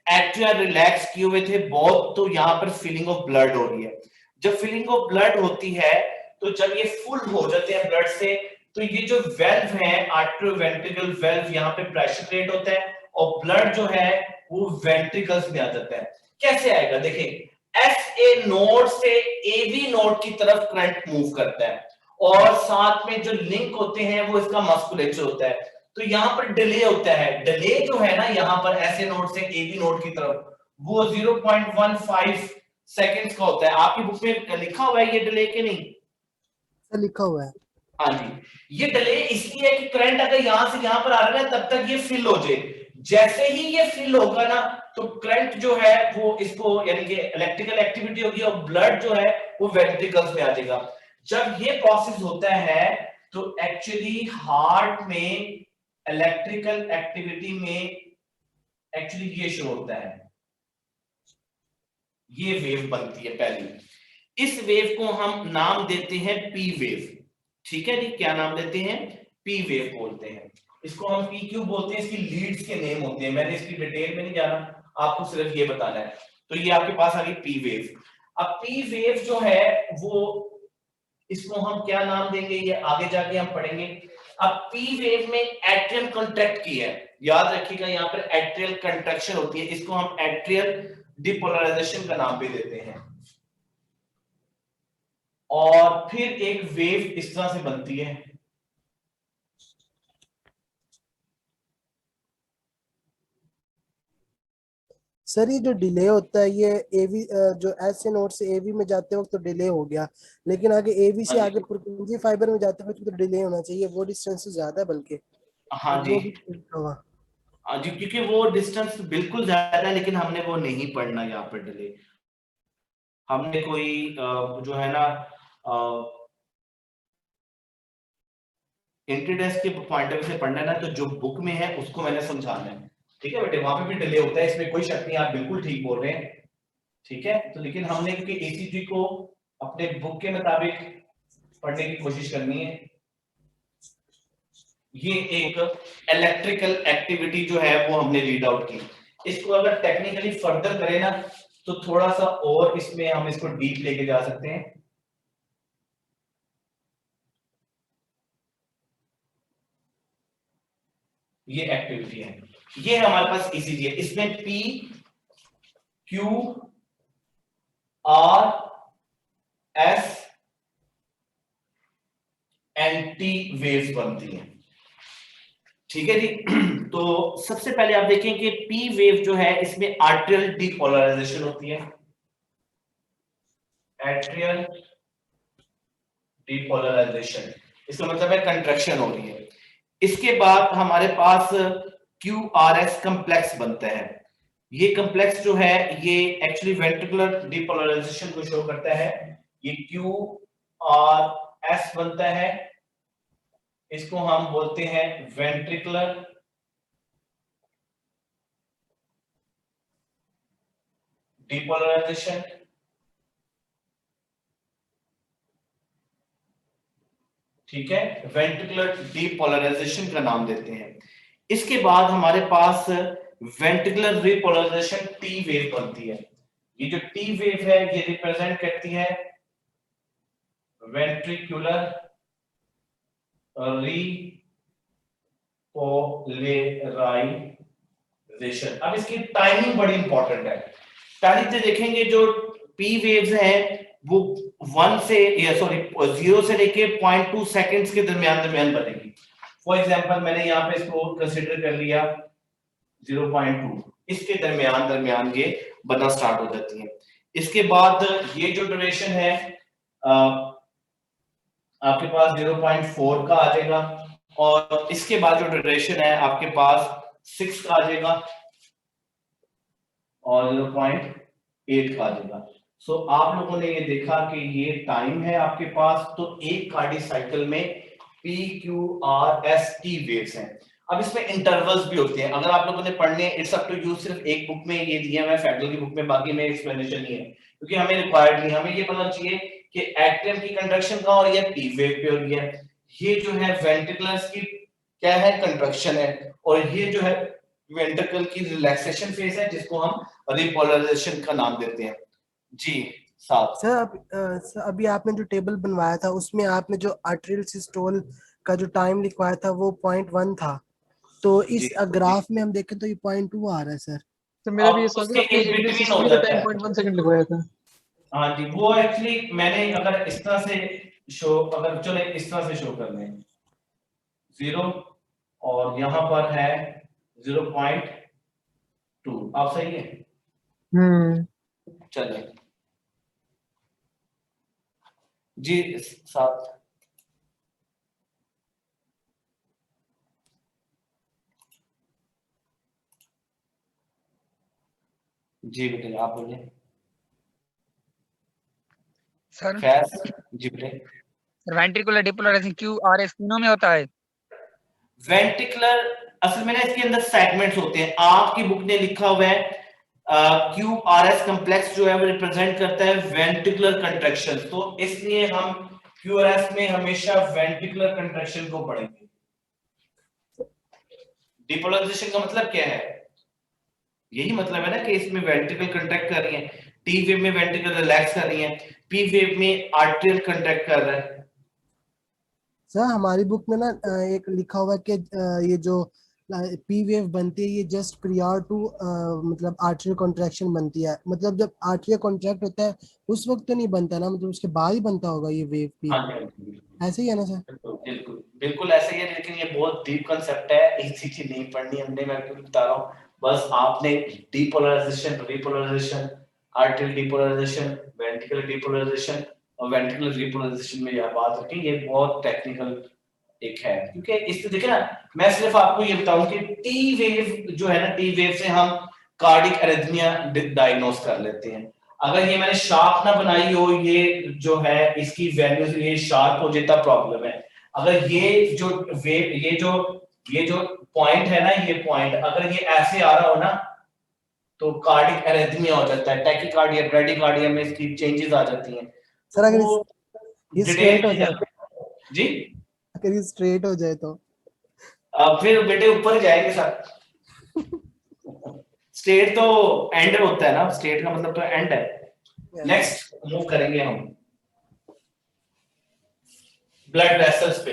एट्रिया रिलैक्स किए हुए थे बहुत, तो यहां पर फिलिंग ऑफ ब्लड हो रही है। जब फिलिंग ऑफ ब्लड होती है, तो जब ये फुल हो जाते हैं ब्लड से, तो ये जो वेल्व है आर्ट्रियोवेंट्रिकल वेल्व, यहाँ पे प्रेशर क्रिएट होता है और ब्लड जो है वो वेंट्रिकल्स में आ जाता है। कैसे आएगा, देखें SA नोड से AV नोड की तरफ करंट मूव करता है, और साथ में जो लिंक होते हैं वो इसका मस्कुलेचर होता है। तो यहाँ पर डिले होता है, डिले जो है ना यहाँ पर SA नोड से AV नोड की तरफ, वो 0.15 सेकंड्स का होता है। आपकी बुक में लिखा हुआ है ये डिले के नहीं? सर लिखा हुआ है। हाँ जी, ये डिले इसलिए है कि करंट अगर यहां से यहां पर आ रहा है तब तक ये फिल हो जाए, जैसे ही ये फिल होगा ना तो करंट जो है वो इसको, यानी कि इलेक्ट्रिकल एक्टिविटी होगी और ब्लड जो है वो वेंट्रिकल्स में आ जाएगा। जब ये प्रोसेस होता है तो एक्चुअली हार्ट में इलेक्ट्रिकल एक्टिविटी में एक्चुअली ये शो होता है, ये वेव बनती है पहली। इस वेव को हम नाम देते हैं P वेव, ठीक है जी, क्या नाम देते हैं, P वेव बोलते हैं। इसको हम P क्यों बोलते हैं, इसकी लीड्स के नेम होते हैं, मैंने इसकी डिटेल में नहीं जाना, आपको सिर्फ ये बताना है। तो ये आपके पास आ गई P वेव। अब P वेव जो है वो, इसको हम क्या नाम देंगे ये आगे जाके हम पढ़ेंगे। अब P वेव में एट्रियम कॉन्ट्रैक्ट की है, याद रखिएगा यहाँ पर एट्रियल कंट्रैक्शन होती है, इसको हम एट्रियल डिपोलराइजेशन का नाम भी देते हैं। और फिर एक वेव इस तरह से बनती है, सर ये जो डिले होता है ये AV जो SA नोड से AV में जाते वक्त तो डिले हो गया, लेकिन आगे AV से आगे Purkinje फाइबर में जाते वक्त तो डिले होना चाहिए, वो डिस्टेंस से ज्यादा है बल्कि। हाँ जी, हाँ जी, क्योंकि वो डिस्टेंस बिल्कुल ज्यादा है, लेकिन हमने वो नहीं पढ़ना यहाँ पर डिले। हमने कोई जो है ना इंटीडेस के पॉइंट ऑफ व्यू से पढ़ना है ना, तो जो बुक में है उसको मैंने समझाना है, ठीक है बेटे। वहां पे भी डिले होता है, इसमें कोई शक नहीं, आप बिल्कुल ठीक बोल रहे हैं, ठीक है। तो लेकिन हमने क्योंकि ईसीजी को अपने बुक के मुताबिक पढ़ने की कोशिश करनी है। ये एक इलेक्ट्रिकल एक्टिविटी जो है वो हमने रीड आउट की। इसको अगर टेक्निकली फर्दर करें ना तो थोड़ा सा और इसमें हम इसको डीप लेके जा सकते हैं। ये एक्टिविटी है, ये हमारे पास ईसीजी है। इसमें P Q R S and T waves बनती हैं, ठीक है जी। तो सबसे पहले आप देखें कि पी वेव जो है इसमें आर्ट्रियल डीपोलराइजेशन होती है, एट्रियल डीपोलराइजेशन, इसका मतलब है कंट्रैक्शन हो रही है। इसके बाद हमारे पास QRS कॉम्प्लेक्स बनता है। ये कॉम्प्लेक्स जो है ये एक्चुअली वेंट्रिकुलर डीपोलराइजेशन को शो करता है। ये QRS बनता है, इसको हम बोलते हैं वेंट्रिकुलर डीपोलराइजेशन, ठीक है, वेंट्रिकुलर डीपोलराइजेशन का नाम देते हैं। इसके बाद हमारे पास वेंट्रिकुलर रिपोलराइजेशन टी वेव बनती है। ये जो टी वेव है ये रिप्रेजेंट करती है वेंट्रिकुलर रिपोलराइजेशन। अब इसकी टाइमिंग बड़ी इंपॉर्टेंट है। पहले तो देखेंगे जो पी वेव्स हैं वो 0 से लेके 0.2 सेकंड्स के दरमियान बनेगी। फॉर एग्जांपल मैंने यहाँ पे इसको कंसीडर कर लिया 0.2, इसके दरमियान ये बनना स्टार्ट हो जाती है। इसके बाद ये जो ड्यूरेशन है आपके पास 0.4 का आ जाएगा, और इसके बाद जो ड्यूरेशन है आपके पास 6 का आ जाएगा और 0.8 का आ जाएगा। सो आप लोगों ने ये देखा कि ये टाइम है आपके पास, तो एक कार्डिक साइकिल में PQRST वेव्स हैं। अब इसमें इंटरवल्स भी होते हैं, अगर आप लोगों ने पढ़ने, इट्स अप टू यू, सिर्फ एक बुक में ये दिया है फेडरल की बुक में, बाकी में एक्सप्लेनेशन नहीं है क्योंकि हमें रिक्वायर्ड नहीं। हमें ये पता चाहिए कि एट्रियम की कंडक्शन कहां हो रही है, पी वेव पे हो रही है। ये जो है वेंट्रिकुलर्स की क्या है, कंट्रैक्शन है, और ये जो है वेंट्रिकल की रिलैक्सेशन फेज है जिसको हम रिपोलराइजेशन का नाम देते हैं। जी साहब। सर अभी आपने जो टेबल बनवाया था उसमें आपने जो आर्टेरियल सिस्टोल का जो टाइम लिखवाया था वो 0.1 था, तो इस ग्राफ में हम देखें तो ये 0.2 आ रहा है सर। तो मेरा भी ये सवाल उसके था, in between हो का जाता टाइम है। 0.1 सेकंड लिखवाया था। हाँ जी, वो एक्चुअली मैंने अगर इस तरह से शो, अगर चलो इस तरह से शो कर लें 0 और यहाँ पर है 0.2, आप सही है। चलिए जी साहब। जी बेटे आप बोलिए। सर फैज जी बेटे। वेंट्रिकुलर डिपोलराइजेशन QRS तीनों में होता है। वेंट्रिकुलर असल में ना इसके अंदर सेगमेंट्स होते हैं, आपकी बुक ने लिखा हुआ है QRS कॉम्प्लेक्स जो है वो रिप्रेजेंट करता है वेंट्रिकुलर कंट्रैक्शन, तो इसलिए हम QRS में हमेशा वेंट्रिकुलर कंट्रैक्शन को पढ़ेंगे। डिपोलराइजेशन का मतलब क्या है, यही मतलब है ना कि इसमें वेंट्रिकल कंट्रैक्ट कर रही है, टी वेव में वेंट्रिकल रिलैक्स कर रही है, पी वेव में आर्टेरियल कंट्रैक्ट कर रहा है। सर हमारी बुक में ना एक लिखा हुआ है कि ये जो पी वेव बनती है ये जस्ट प्रियर टू मतलब आर्टेरियल कॉन्ट्रैक्शन बनती है, मतलब जब आर्टेरियल कॉन्ट्रैक्ट होता है उस वक्त तो नहीं बनता ना, मतलब उसके बाद ही बनता होगा ये वेव पी। हाँ, ऐसे ही है ना सर? बिल्कुल बिल्कुल ऐसे ही है, लेकिन ये बहुत डीप कांसेप्ट है, इसी चीज नहीं पढ़नी हमने, मैं आपको बता रहा हूँ। बस आपने depolarisation, repolarisation, arterial depolarisation, ventricular depolarisation और वेंट्रिकुलर रिपोलराइजेशन में यह बात रखें, ये बहुत टेक्निकल एक है, क्योंकि इससे देखिए ना, मैं सिर्फ आपको ये बताऊं कि टी वेव जो है ना, टी वेव से हम कार्डिक एरिथमिया डायग्नोस कर लेते हैं। अगर ये मैंने शार्प ना बनाई हो, ये जो है इसकी वैल्यूज ये शार्प हो जाता प्रॉब्लम है। अगर ये जो पॉइंट है ना, ये पॉइंट अगर ये ऐसे आ रहा हो ना तो कार्डिक एरिथमिया हो जाता है, टैकीकार्डिया, ब्रैडीकार्डिया में इसकी चेंजेस आ जाती हैं। सर अगर वो ये डिटेल स्ट्रेट हो में जाए, जी अगर ये स्ट्रेट हो जाए तो फिर बेटे ऊपर जाएंगे सर। स्टेट तो एंड होता है ना, स्टेट का मतलब तो एंड है। नेक्स्ट मूव करेंगे हम ब्लड वेसल्स पे।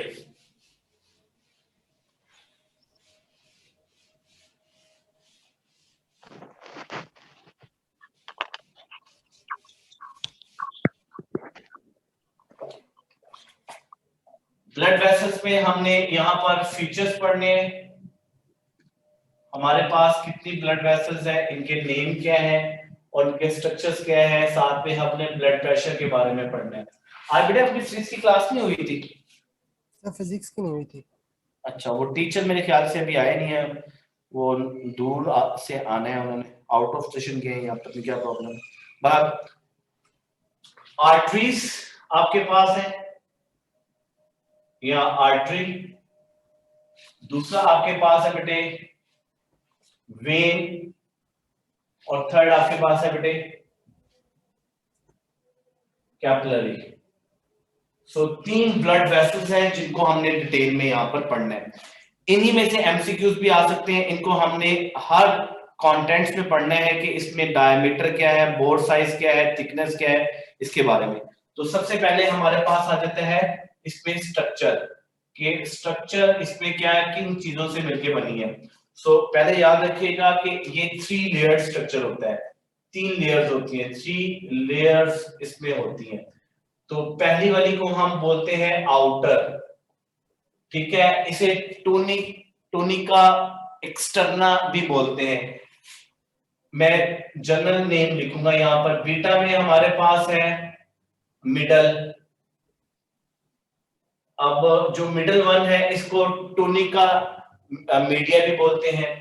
ब्लड वेसल्स में हमने यहाँ पर फीचर्स पढ़ने हैं। हमारे पास कितनी ब्लड वेसल्स है, इनके नेम क्या है और इनके स्ट्रक्चर्स क्या है, साथ में हमने ब्लड प्रेशर के बारे में पढ़ना है। आज बेटा अपनी फिजिक्स की क्लास नहीं हुई थी? सर फिजिक्स की नहीं हुई थी। अच्छा, वो टीचर मेरे ख्याल से अभी आए नहीं है, वो दूर से आने हैं, उन्होंने आउट ऑफ स्टेशन गए हैं, पता नहीं क्या प्रॉब्लम। बात आर्टरीज आपके पास है, या आर्टरी। दूसरा आपके पास है बेटे वेन, और थर्ड आपके पास है बेटे कैपिलरी। सो 3 ब्लड वेसल्स हैं जिनको हमने डिटेल में यहां पर पढ़ना है। इन्हीं में से एमसीक्यूज भी आ सकते हैं, इनको हमने हर कंटेंट्स में पढ़ना है कि इसमें डायमीटर क्या है, बोर साइज क्या है, थिकनेस क्या है, इसके बारे में। तो सबसे पहले हमारे पास आ जाता है इसमें स्ट्रक्चर, कि स्ट्रक्चर इसमें क्या है, किन चीजों से मिलकर बनी है। सो पहले याद रखिएगा कि ये 3 लेयर स्ट्रक्चर होता है, 3 लेयर्स होती हैं, 3 लेयर्स इसमें होती हैं। तो पहली वाली को हम बोलते हैं आउटर, ठीक है, इसे टूनिका एक्सटर्ना भी बोलते हैं। मैं जनरल नेम लिखूंगा यहां पर। बीटा में हमारे पास है मिडल। अब जो मिडल वन है इसको टूनिका मीडिया भी बोलते हैं,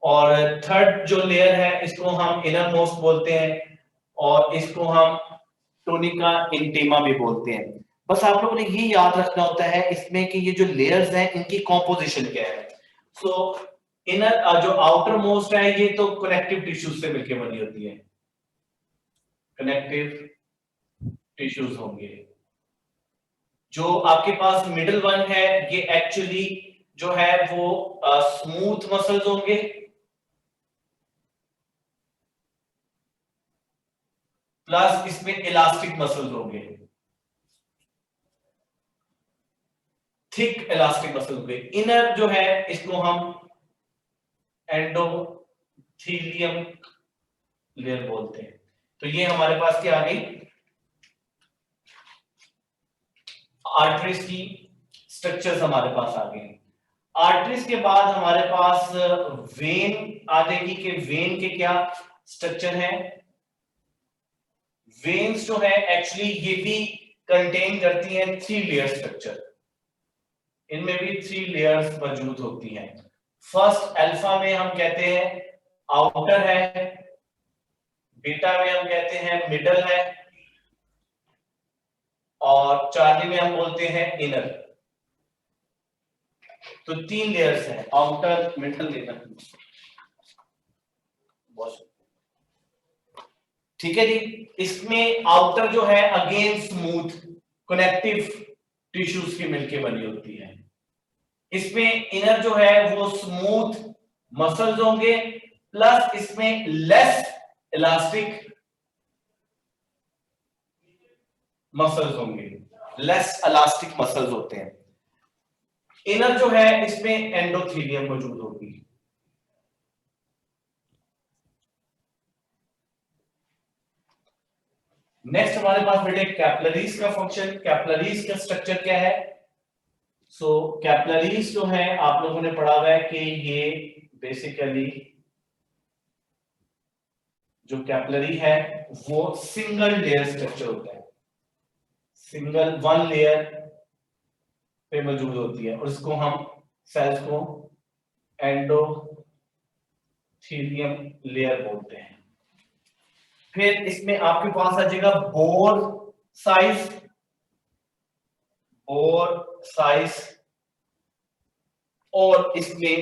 और थर्ड जो लेयर है इसको हम इनर मोस्ट बोलते हैं, और इसको हम टूनिका इंटीमा भी बोलते हैं। बस आप लोगों ने ये याद रखना होता है इसमें कि ये जो लेयर्स हैं इनकी कॉम्पोजिशन क्या है। सो इनर जो आउटर मोस्ट है ये तो कनेक्टिव टिश्यूज से मिलकर बनी होती है, कनेक्टिव टिश्यूज होंगे। जो आपके पास मिडिल वन है ये एक्चुअली जो है वो स्मूथ मसल्स होंगे, प्लस इसमें इलास्टिक मसल्स होंगे, थिक इलास्टिक मसल होंगे। इनर जो है इसको हम एंडोथीलियम लेयर बोलते हैं। तो ये हमारे पास क्या आ गई, आर्टरीज की स्ट्रक्चर्स हमारे पास आ गए। आर्टरीज के बाद हमारे पास वेन आ जाएगी कि वेन के क्या स्ट्रक्चर है। वेन्स जो है एक्चुअली ये भी कंटेन करती हैं 3 लेयर स्ट्रक्चर, इनमें भी 3 लेयर्स मौजूद होती हैं। फर्स्ट अल्फा में हम कहते हैं आउटर है, बीटा में हम कहते हैं मिडल है, और चार्ली में हम बोलते हैं इनर। तो 3 लेयर्स हैं, आउटर, मिडल, इनर। ठीक है जी। इसमें आउटर जो है अगेन स्मूथ कनेक्टिव टिश्यूज की मिलके बनी होती है। इसमें इनर जो है वो स्मूथ मसल्स होंगे, प्लस इसमें लेस इलास्टिक मसल्स होंगे, लेस इलास्टिक मसल्स होते हैं। इनर जो है इसमें एंडोथीलियम मौजूद होगी। नेक्स्ट हमारे पास बेटे कैपिलरीज का फंक्शन, कैपिलरीज का स्ट्रक्चर क्या है। सो कैपिलरीज जो है आप लोगों ने पढ़ा हुआ है कि ये बेसिकली जो कैपिलरी है वो सिंगल लेयर स्ट्रक्चर होता है, सिंगल 1 लेयर पे मौजूद होती है, और इसको हम सेल्स को एंडोथीलियम लेयर बोलते हैं। फिर इसमें आपके पास आ जाएगा बोर साइज, और इसमें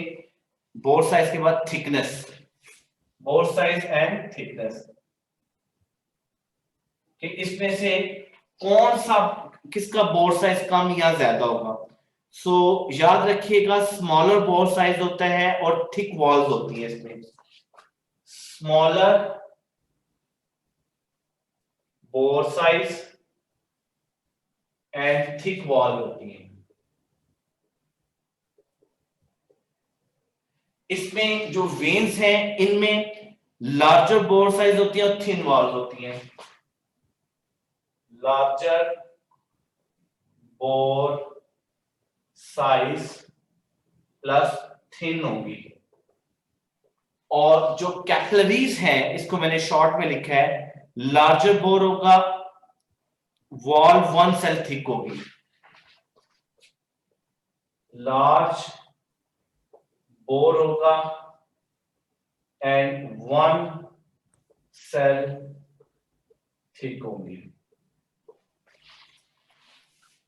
बोर साइज के बाद thickness, bore size and thickness, कि इसमें से कौन सा, किसका बोर साइज कम या ज्यादा होगा। सो याद रखिएगा स्मॉलर बोर साइज होता है और थिक वॉल्स होती है। इसमें smaller bore size and thick wall होती है। इसमें जो वेन्स हैं इनमें लार्जर बोर साइज होती है और थिन वॉल्स होती हैं। Larger bore size plus thin होगी, और जो कैपिलरीज हैं इसको मैंने शॉर्ट में लिखा है, लार्जर बोर होगा, वॉल 1 सेल थिक होगी, लार्ज बोर होगा एंड 1 सेल थिक होगी।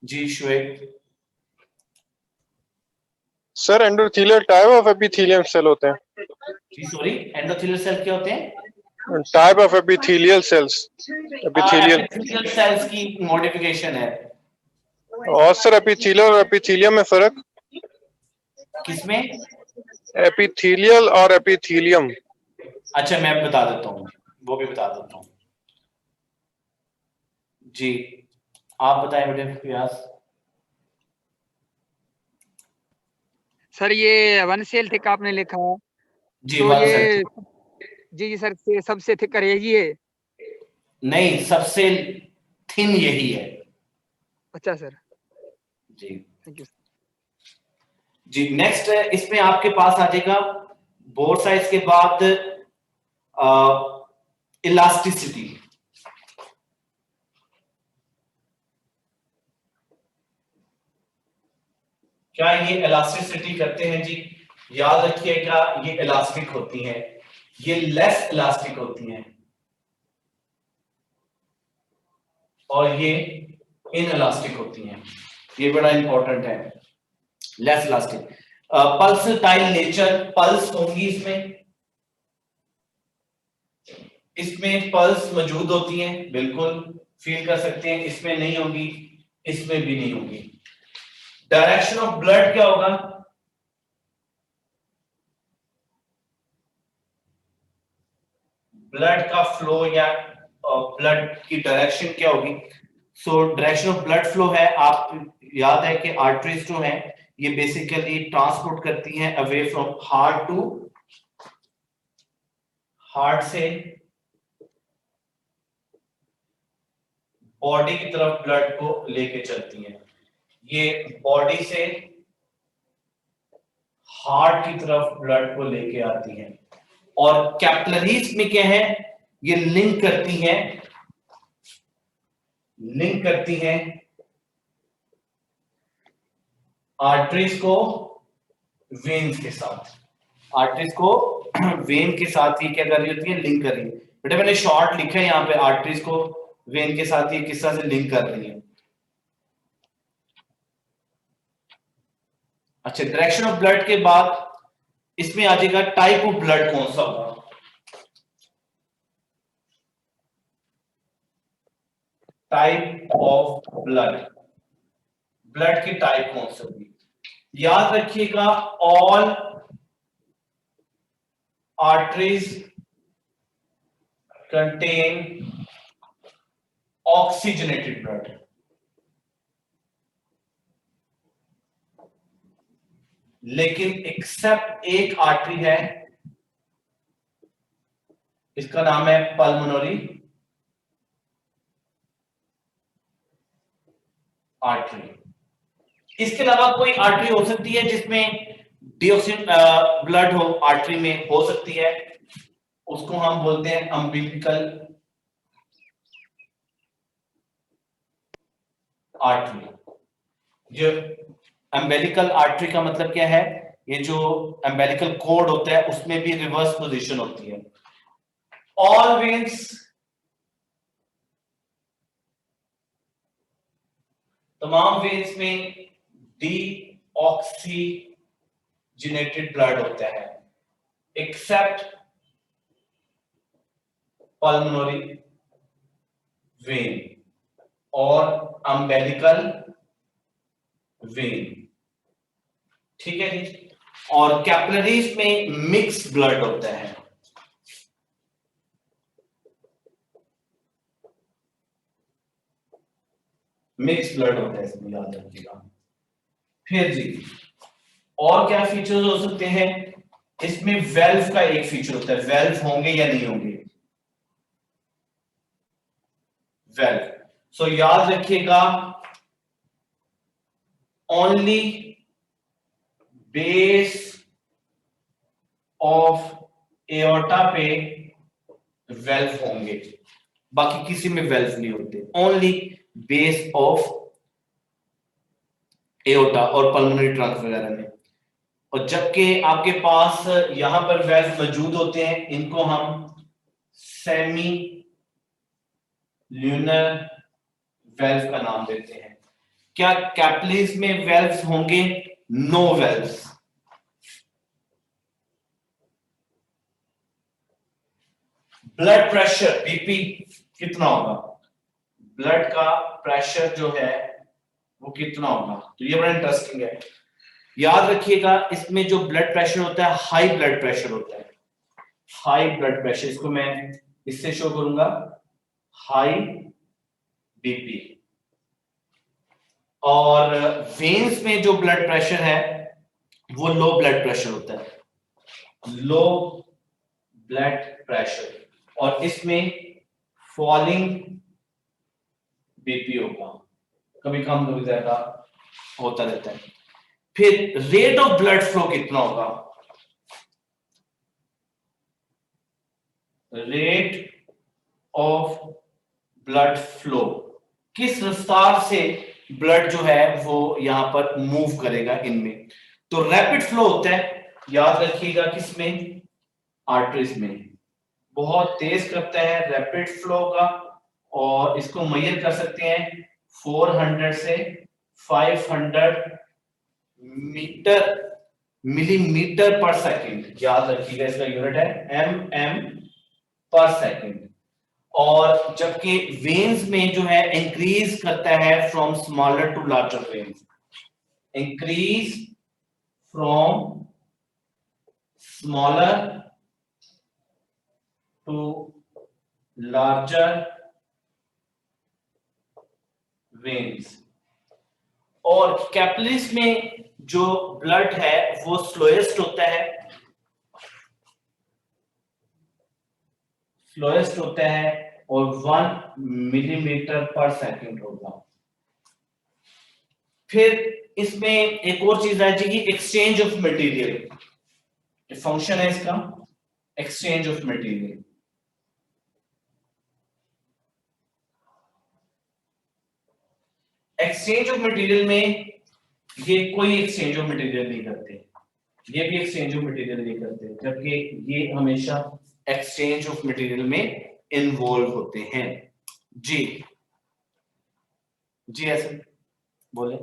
जी Shwet. Sir endothelial type of epithelium cell होते हैं। जी सॉरी, एंडोथेलियल सेल क्या होते हैं? Type of epithelial cells, epithelial cells की मॉडिफिकेशन है। और सर एपिथेलियल और एपिथेलियम में फर्क? किसमें? एपिथेलियल और एपिथेलियम। अच्छा मैं बता देता हूँ, वो भी बता देता हूँ। जी आप बताएं बेटे व्यास। सर ये 1 सेल थिक आपने लिखा है, जी तो 1 ये सेल। जी सर सबसे थिक रहेगी है? नहीं, सबसे थिन यही है। अच्छा सर, जी थैंक यू। जी नेक्स्ट इसमें आपके पास आ जाएगा बोर साइज के बाद इलास्टिसिटी। क्या ये इलास्टिसिटी करते हैं जी? याद रखिएगा ये इलास्टिक होती हैं, ये लेस इलास्टिक होती हैं, और ये इन इलास्टिक होती हैं। ये बड़ा इंपॉर्टेंट है, less elastic. Pulsatile nature, pulse होंगी इसमें पल्स मौजूद होती हैं, बिल्कुल फील कर सकते हैं। इसमें नहीं होगी, इसमें भी नहीं होगी। डायरेक्शन ऑफ ब्लड क्या होगा? ब्लड का फ्लो या ब्लड की डायरेक्शन क्या होगी? So direction of blood flow है, आप याद है कि आर्टरीज जो है ये बेसिकली ट्रांसपोर्ट करती हैं away from heart to, heart से बॉडी की तरफ ब्लड को लेके चलती हैं। ये बॉडी से हार्ट की तरफ ब्लड को लेके आती हैं। और कैपिलरीज में क्या है? ये लिंक करती हैं आर्टरीज को वेन्स के साथ। आर्टरीज को वेन के साथ ये क्या कर रही होती है? लिंक कर रही है। बेटा मैंने शॉर्ट लिखा है यहाँ पे, आर्टरीज को वेन के साथ ये किस तरह से लिंक कर रही है। अच्छा, डायरेक्शन ऑफ ब्लड के बाद इसमें आ जाएगा टाइप ऑफ ब्लड कौन सा होगा। टाइप ऑफ ब्लड, ब्लड की टाइप कौन सी होगी? याद रखिएगा all arteries contain oxygenated blood. लेकिन एक्सेप्ट एक आर्टरी है, इसका नाम है पल्मोनरी आर्टरी। इसके अलावा कोई आर्टरी हो सकती है जिसमें डिऑक्सिन ब्लड हो, आर्टरी में हो सकती है, उसको हम बोलते हैं अम्बिलिकल आर्टरी। जो अम्बिलिकल आर्टरी का मतलब क्या है? ये जो अम्बिलिकल कॉर्ड होता है उसमें भी रिवर्स पोजीशन होती है। ऑल वेन्स तमाम वेन्स में डीऑक्सीजनेटेड ब्लड होता है एक्सेप्ट पल्मोनरी वेन और अम्बिलिकल वेन, ठीक है जी। और कैपिलरीज में मिक्स ब्लड होता है। मिक्स ब्लड होता है इसमें, याद रखिएगा। फिर जी और क्या फीचर्स हो सकते हैं इसमें? वेल्व का एक फीचर होता है, वेल्व होंगे या नहीं होंगे, वेल्व। सो याद रखिएगा ओनली बेस ऑफ एओर्टा पे वेल्व होंगे, बाकी किसी में वेल्व नहीं होते, ओनली बेस ऑफ एओर्टा और पल्मोनरी ट्रंक वगैरह में। और जबकि आपके पास यहां पर वेल्व मौजूद होते हैं, इनको हम सेमी ल्यूनर वेल्व का नाम देते हैं। क्या कैपिलरीज में वेल्व्स होंगे? No valves. Blood pressure BP कितना होगा? ब्लड का प्रेशर जो है वो कितना होगा? तो ये बड़ा इंटरेस्टिंग है। याद रखिएगा इसमें जो ब्लड प्रेशर होता है हाई ब्लड प्रेशर होता है, हाई ब्लड प्रेशर। इसको मैं इससे शो करूंगा, हाई बीपी। और वेन्स में जो ब्लड प्रेशर है वो लो ब्लड प्रेशर होता है, लो ब्लड प्रेशर। और इसमें फॉलिंग बीपी होगा, कभी कम कभी ज्यादा होता रहता है। फिर रेट ऑफ ब्लड फ्लो कितना होगा? रेट ऑफ ब्लड फ्लो, किस रफ्तार से ब्लड जो है वो यहां पर मूव करेगा इनमें। तो रैपिड फ्लो होता है, याद रखिएगा किसमें? आर्टरीज में। बहुत तेज करता है रैपिड फ्लो का, और इसको मेजर कर सकते हैं 400 से 500 मिलीमीटर पर सेकंड। याद रखिएगा इसका यूनिट है mm पर सेकंड। और जबकि वेन्स में जो है इंक्रीज करता है from smaller to larger veins, increase from smaller to larger veins. और कैपिलरीज में जो ब्लड है वो स्लोएस्ट होता है, स्लोएस्ट होता है और 1 मिलीमीटर पर सेकंड होगा। फिर इसमें एक और चीज आ जाएगी, एक्सचेंज ऑफ मटेरियल। फंक्शन है इसका exchange of material. Exchange of material में ये कोई एक्सचेंज ऑफ मटेरियल नहीं करते, ये भी एक्सचेंज ऑफ मटेरियल नहीं करते, जबकि ये हमेशा एक्सचेंज ऑफ मटेरियल में इन्वॉल्व होते हैं। जी जी ऐसे बोले।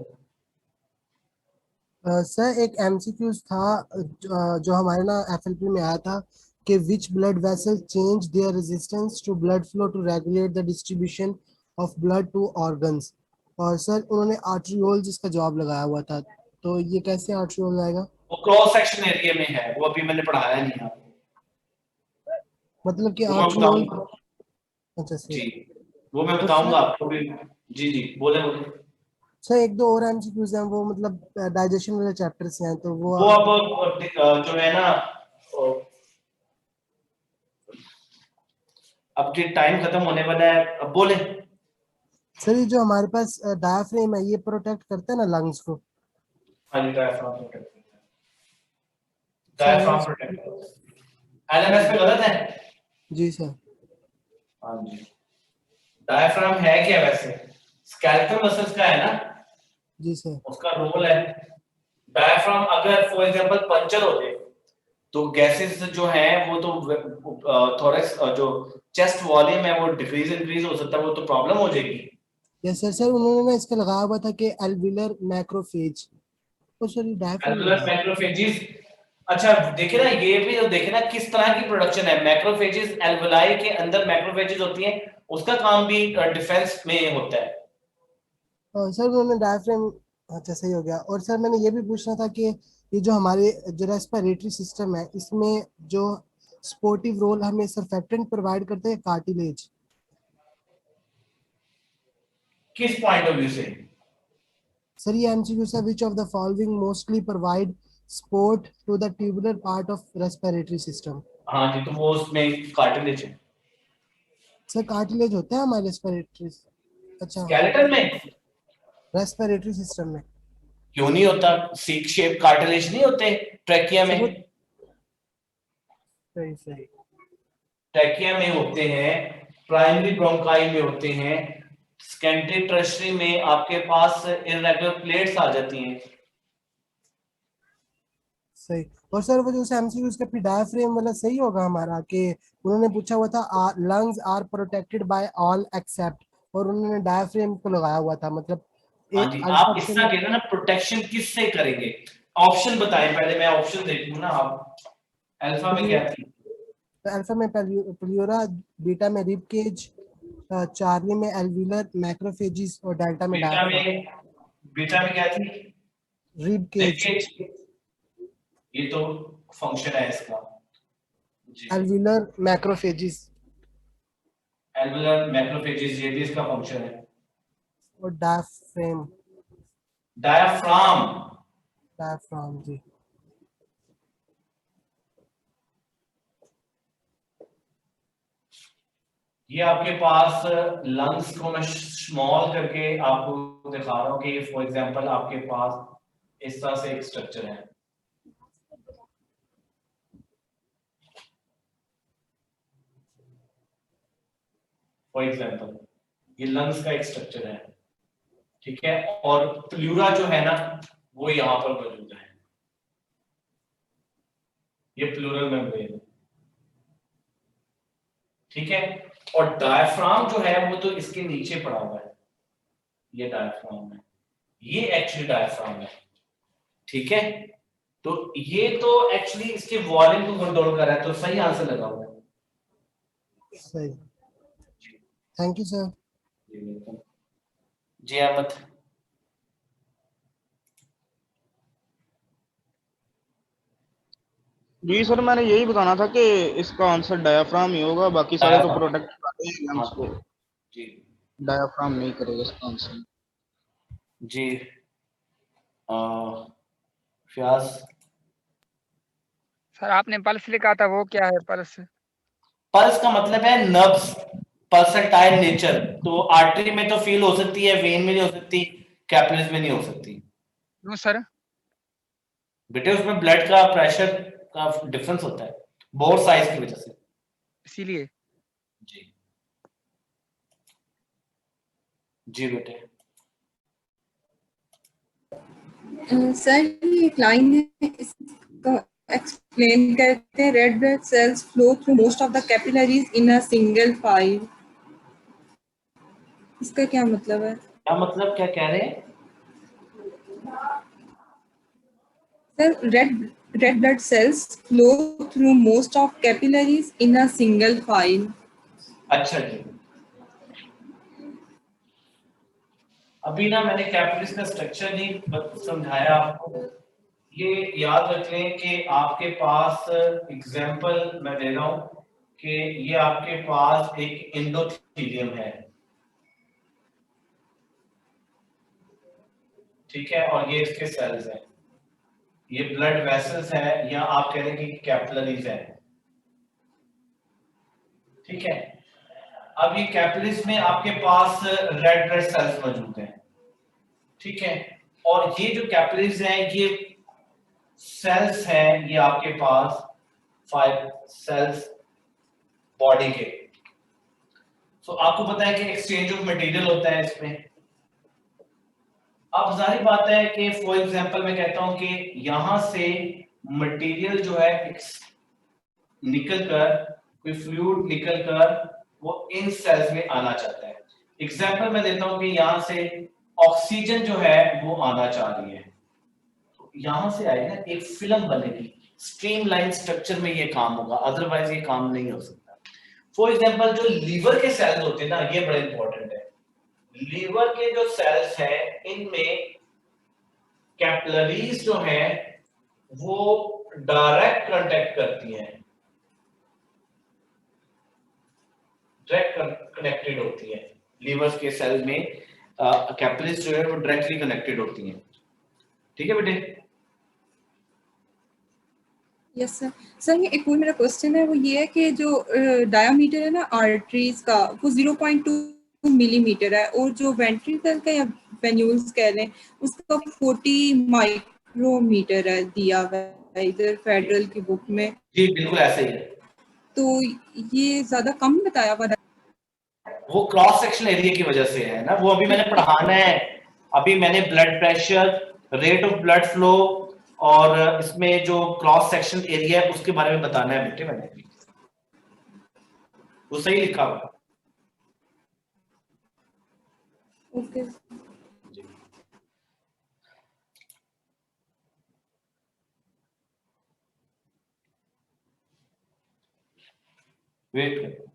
सर एक एमसीक्यूज था जो हमारे ना एफएलपी में आया था कि which blood vessel change their resistance to blood flow to regulate the distribution of blood to organs. और सर उन्होंने आर्ट्रियोल जिसका जवाब लगाया हुआ था, तो ये कैसे आर्ट्रियोल आएगा? वो क्रॉस सेक्शन एरिया में है, वो अभी मैंने पढ़ाया नहीं है मतलब कि वो मैं आर्ट्रियोल। बताऊंगा। अच्छा सर। जी वो मैं बताऊंगा आपको भी। जी जी बोले बोले। सर एक दो और एमसीक्यूज हैं, वो मतलब डाइजेशन वाले चैप्टर से हैं, तो वो अब जो है ना अब जो टाइम खत्म होने वाला है, अब बोले। सर ये जो हमारे पास डायफ्रेम है ये प्रोटेक्ट करता है ना लंग्स को। हाँ जी डायफ्राम प्रोटेक्ट करता है, डायफ्राम प्रोटेक्ट करता है। एलएमएस पे गलत है? जी सर। हाँ जी। डायफ्राम है क्या वैसे? स्केलेटल मसल्स का है ना? जी सर। उसका रोल है। डायफ्राम अगर फॉर एग्जांपल पंचर हो जाए तो गैसेस जो है वो तो थोरेक्स जो चेस्ट वॉल्यूम है वो डिक्रीज इंक्रीज हो सकता है, वो तो प्रॉब्लम हो जाएगी। Yes sir. सर उन्होंने ना इसका लगाया हुआ था कि एल्विलर मैक्रोफेज, ओ सॉरी डायफ्राम एल्वुलर लगाया। मैक्रोफेजेस। अच्छा देखिए ना, ये भी देखे ना किस तरह की प्रोडक्शन है। मैक्रोफेजेस, एल्वुलाई के अंदर मैक्रोफेजेस होती हैं, उसका काम भी डिफेंस में होता है। सर उन्होंने डायफ्राम, अच्छा सही हो गया। और सर मैंने ये भी पूछना था कि ये जो हमारे जो रेस्पिरेटरी सिस्टम है, इसमें जो स्पोर्टिव रोल हमें सर्फेक्टेंट प्रोवाइड करते हैं कार्टिलेज। किस पॉइंट ऑफ व्यू से? सर ये एमसीक्यू है, which of the following mostly provide support to the tubular part of respiratory system. हाँ जी, तो वो उसमें कार्टिलेज है। सर कार्टिलेज होता है हमारे रेस्पिरेटरी, अच्छा स्केलेटन में रेस्पिरेटरी सिस्टम में। क्यों नहीं होता? सीक शेप कार्टिलेज नहीं होते ट्रैकिया सर वो में? सही सही। ट्रैकिया में होते हैं, प्राइमरी ब्रोंकाई में होते हैं, सेकेंडरी टर्शियरी में आपके पास इररेगुलर प्लेट्स आ जाती हैं। सही। और सर वो जो एमसीक्यू का फिर डायफ्राम वाला सही होगा हमारा, कि उन्होंने पूछा हुआ था lungs are protected by all except, और उन्होंने डायफ्राम को लगाया हुआ था, मतलब हाँ एक जी, अल्फा आप इस तरह ऑप्शन। कहते हैं ना, प्रोटेक्शन किससे करेंगे? ऑप्शन बताएं पहले, मैं ऑप्शन देखूं ना। आप अल्फा में क्या थी? अल्फा में प्लूरा, बीटा में रिब केज, चार्ली में एल्विलर मैक्रोफेजिस, और डेल्टा में बीटा डायफ्राम में, बीटा में क्या थी? Rib cage linkage. ये तो फंक्शन है इसका जी। एल्विलर मैक्रोफेजिस एल्वुलर मैक्रोफेजेस, ये भी इसका फंक्शन है। और डायफ्राम। डायाफ्राम। डायफ्राम जी। ये आपके पास लंग्स को मैं स्मॉल करके आपको दिखा रहा हूँ कि फॉर एग्जांपल आपके पास इस तरह से एक स्ट्रक्चर है। फॉर एग्जांपल ये लंग्स का एक स्ट्रक्चर है, ठीक है, और प्लूरा जो है ना वो यहाँ पर मौजूद है। ये प्लूरल मेम्ब्रेन है, ठीक है। और डायफ्राम जो है वो तो इसके नीचे पड़ा हुआ है, ये डायफ्राम है, ये एक्चुअली डायफ्राम है, ठीक है। तो ये तो एक्चुअली इसके वॉल्यूम को कंट्रोल कर रहा है, तो सही आंसर लगा हुआ है। सही। Thank you sir. जी अहमद। जी सर, मैंने यही बताना था कि इसका आंसर डायाफ्राम ही होगा, बाकी सारे तो डायफ्राम, प्रोटेक्ट करते हैं लंग्स को। जी डायाफ्राम नहीं करेगा इसका आंसर। जी। फ्याज। सर आपने पल्स लिखा था, वो क्या है पल्स? पल्स का मतलब है नर्व्स, पल्सेटाइल नेचर। तो आर्टरी में तो फील हो सकती है, वेन में नहीं हो सकती, कैपिलरीज में नहीं हो सकती। क्यों सर? बेटे उसमें ब्लड का प्रेशर का डिफरेंस होता है, बोर साइज की वजह से, इसीलिए। जी जी बेटे। सर ये एक लाइन है, इसका एक्सप्लेन करते हैं। Red blood cells flow through most of the capillaries in a single file, इसका क्या मतलब है? क्या मतलब, क्या कह रहे हैं? Sir red blood cells flow through most of capillaries in a single file. अच्छा जी, अभी ना मैंने कैपिलरीज का स्ट्रक्चर नहीं समझाया आपको। ये याद रख लें कि आपके पास एग्जांपल मैं दे रहा हूं कि ये आपके पास एक एंडोथेलियम है, ठीक है, और ये इसके सेल्स हैं, ये ब्लड वेसल्स है, या आप कह रहे हैं कि कैपिलरीज है, ठीक है। अब ये कैपिलरीज में आपके पास रेड ब्लड सेल्स मौजूद हैं, ठीक है, और ये जो कैपिलरीज हैं ये सेल्स हैं, ये आपके पास 5 सेल्स बॉडी के। तो आपको पता है कि एक्सचेंज ऑफ मटेरियल होता है इसमें। अब जाहिर बात है कि फॉर एग्जांपल मैं कहता हूं कि यहां से मटेरियल जो है निकल कर, कोई फ्लूइड निकल कर वो इन सेल्स में आना चाहता है, एग्जाम्पल मैं देता हूं कि यहां से ऑक्सीजन जो है वो आना चाह रही है, तो यहां से आएगा एक फिल्म बनेगी, स्ट्रीमलाइन स्ट्रक्चर में ये काम होगा, अदरवाइज ये काम नहीं हो सकता। फॉर एग्जाम्पल जो लीवर के सेल्स होते हैं ना, ये बड़े इंपॉर्टेंट है। लीवर के जो सेल्स हैं इनमें कैपिलरीज जो है वो डायरेक्ट कांटेक्ट करती हैं, डायरेक्ट कनेक्टेड होती हैं। लीवर के सेल में कैपिलरीज जो है वो डायरेक्टली कनेक्टेड होती हैं। ठीक है बेटे? Yes sir. सर ये एक और मेरा क्वेश्चन है, वो ये है कि जो डायामीटर है ना आर्टरीज का वो 0.2 मिलीमीटर है, और जो वेंट्रिकल का या वेन्यूल्स कह लें उसका 40 माइक्रोमीटर है दिया हुआ है इधर फेडरल की बुक में। जी बिल्कुल ऐसे ही है। तो ये ज्यादा कम बताया हुआ है। वो क्रॉस सेक्शन एरिया की वजह से है ना, वो अभी मैंने पढ़ाना है। अभी मैंने blood pressure, rate of blood flow और इसमें जो क्रॉस सेक्शन एरिया है उसके बारे में बताना है बेटे मैंने। वो सही लिखा हुआ। ओके। वेट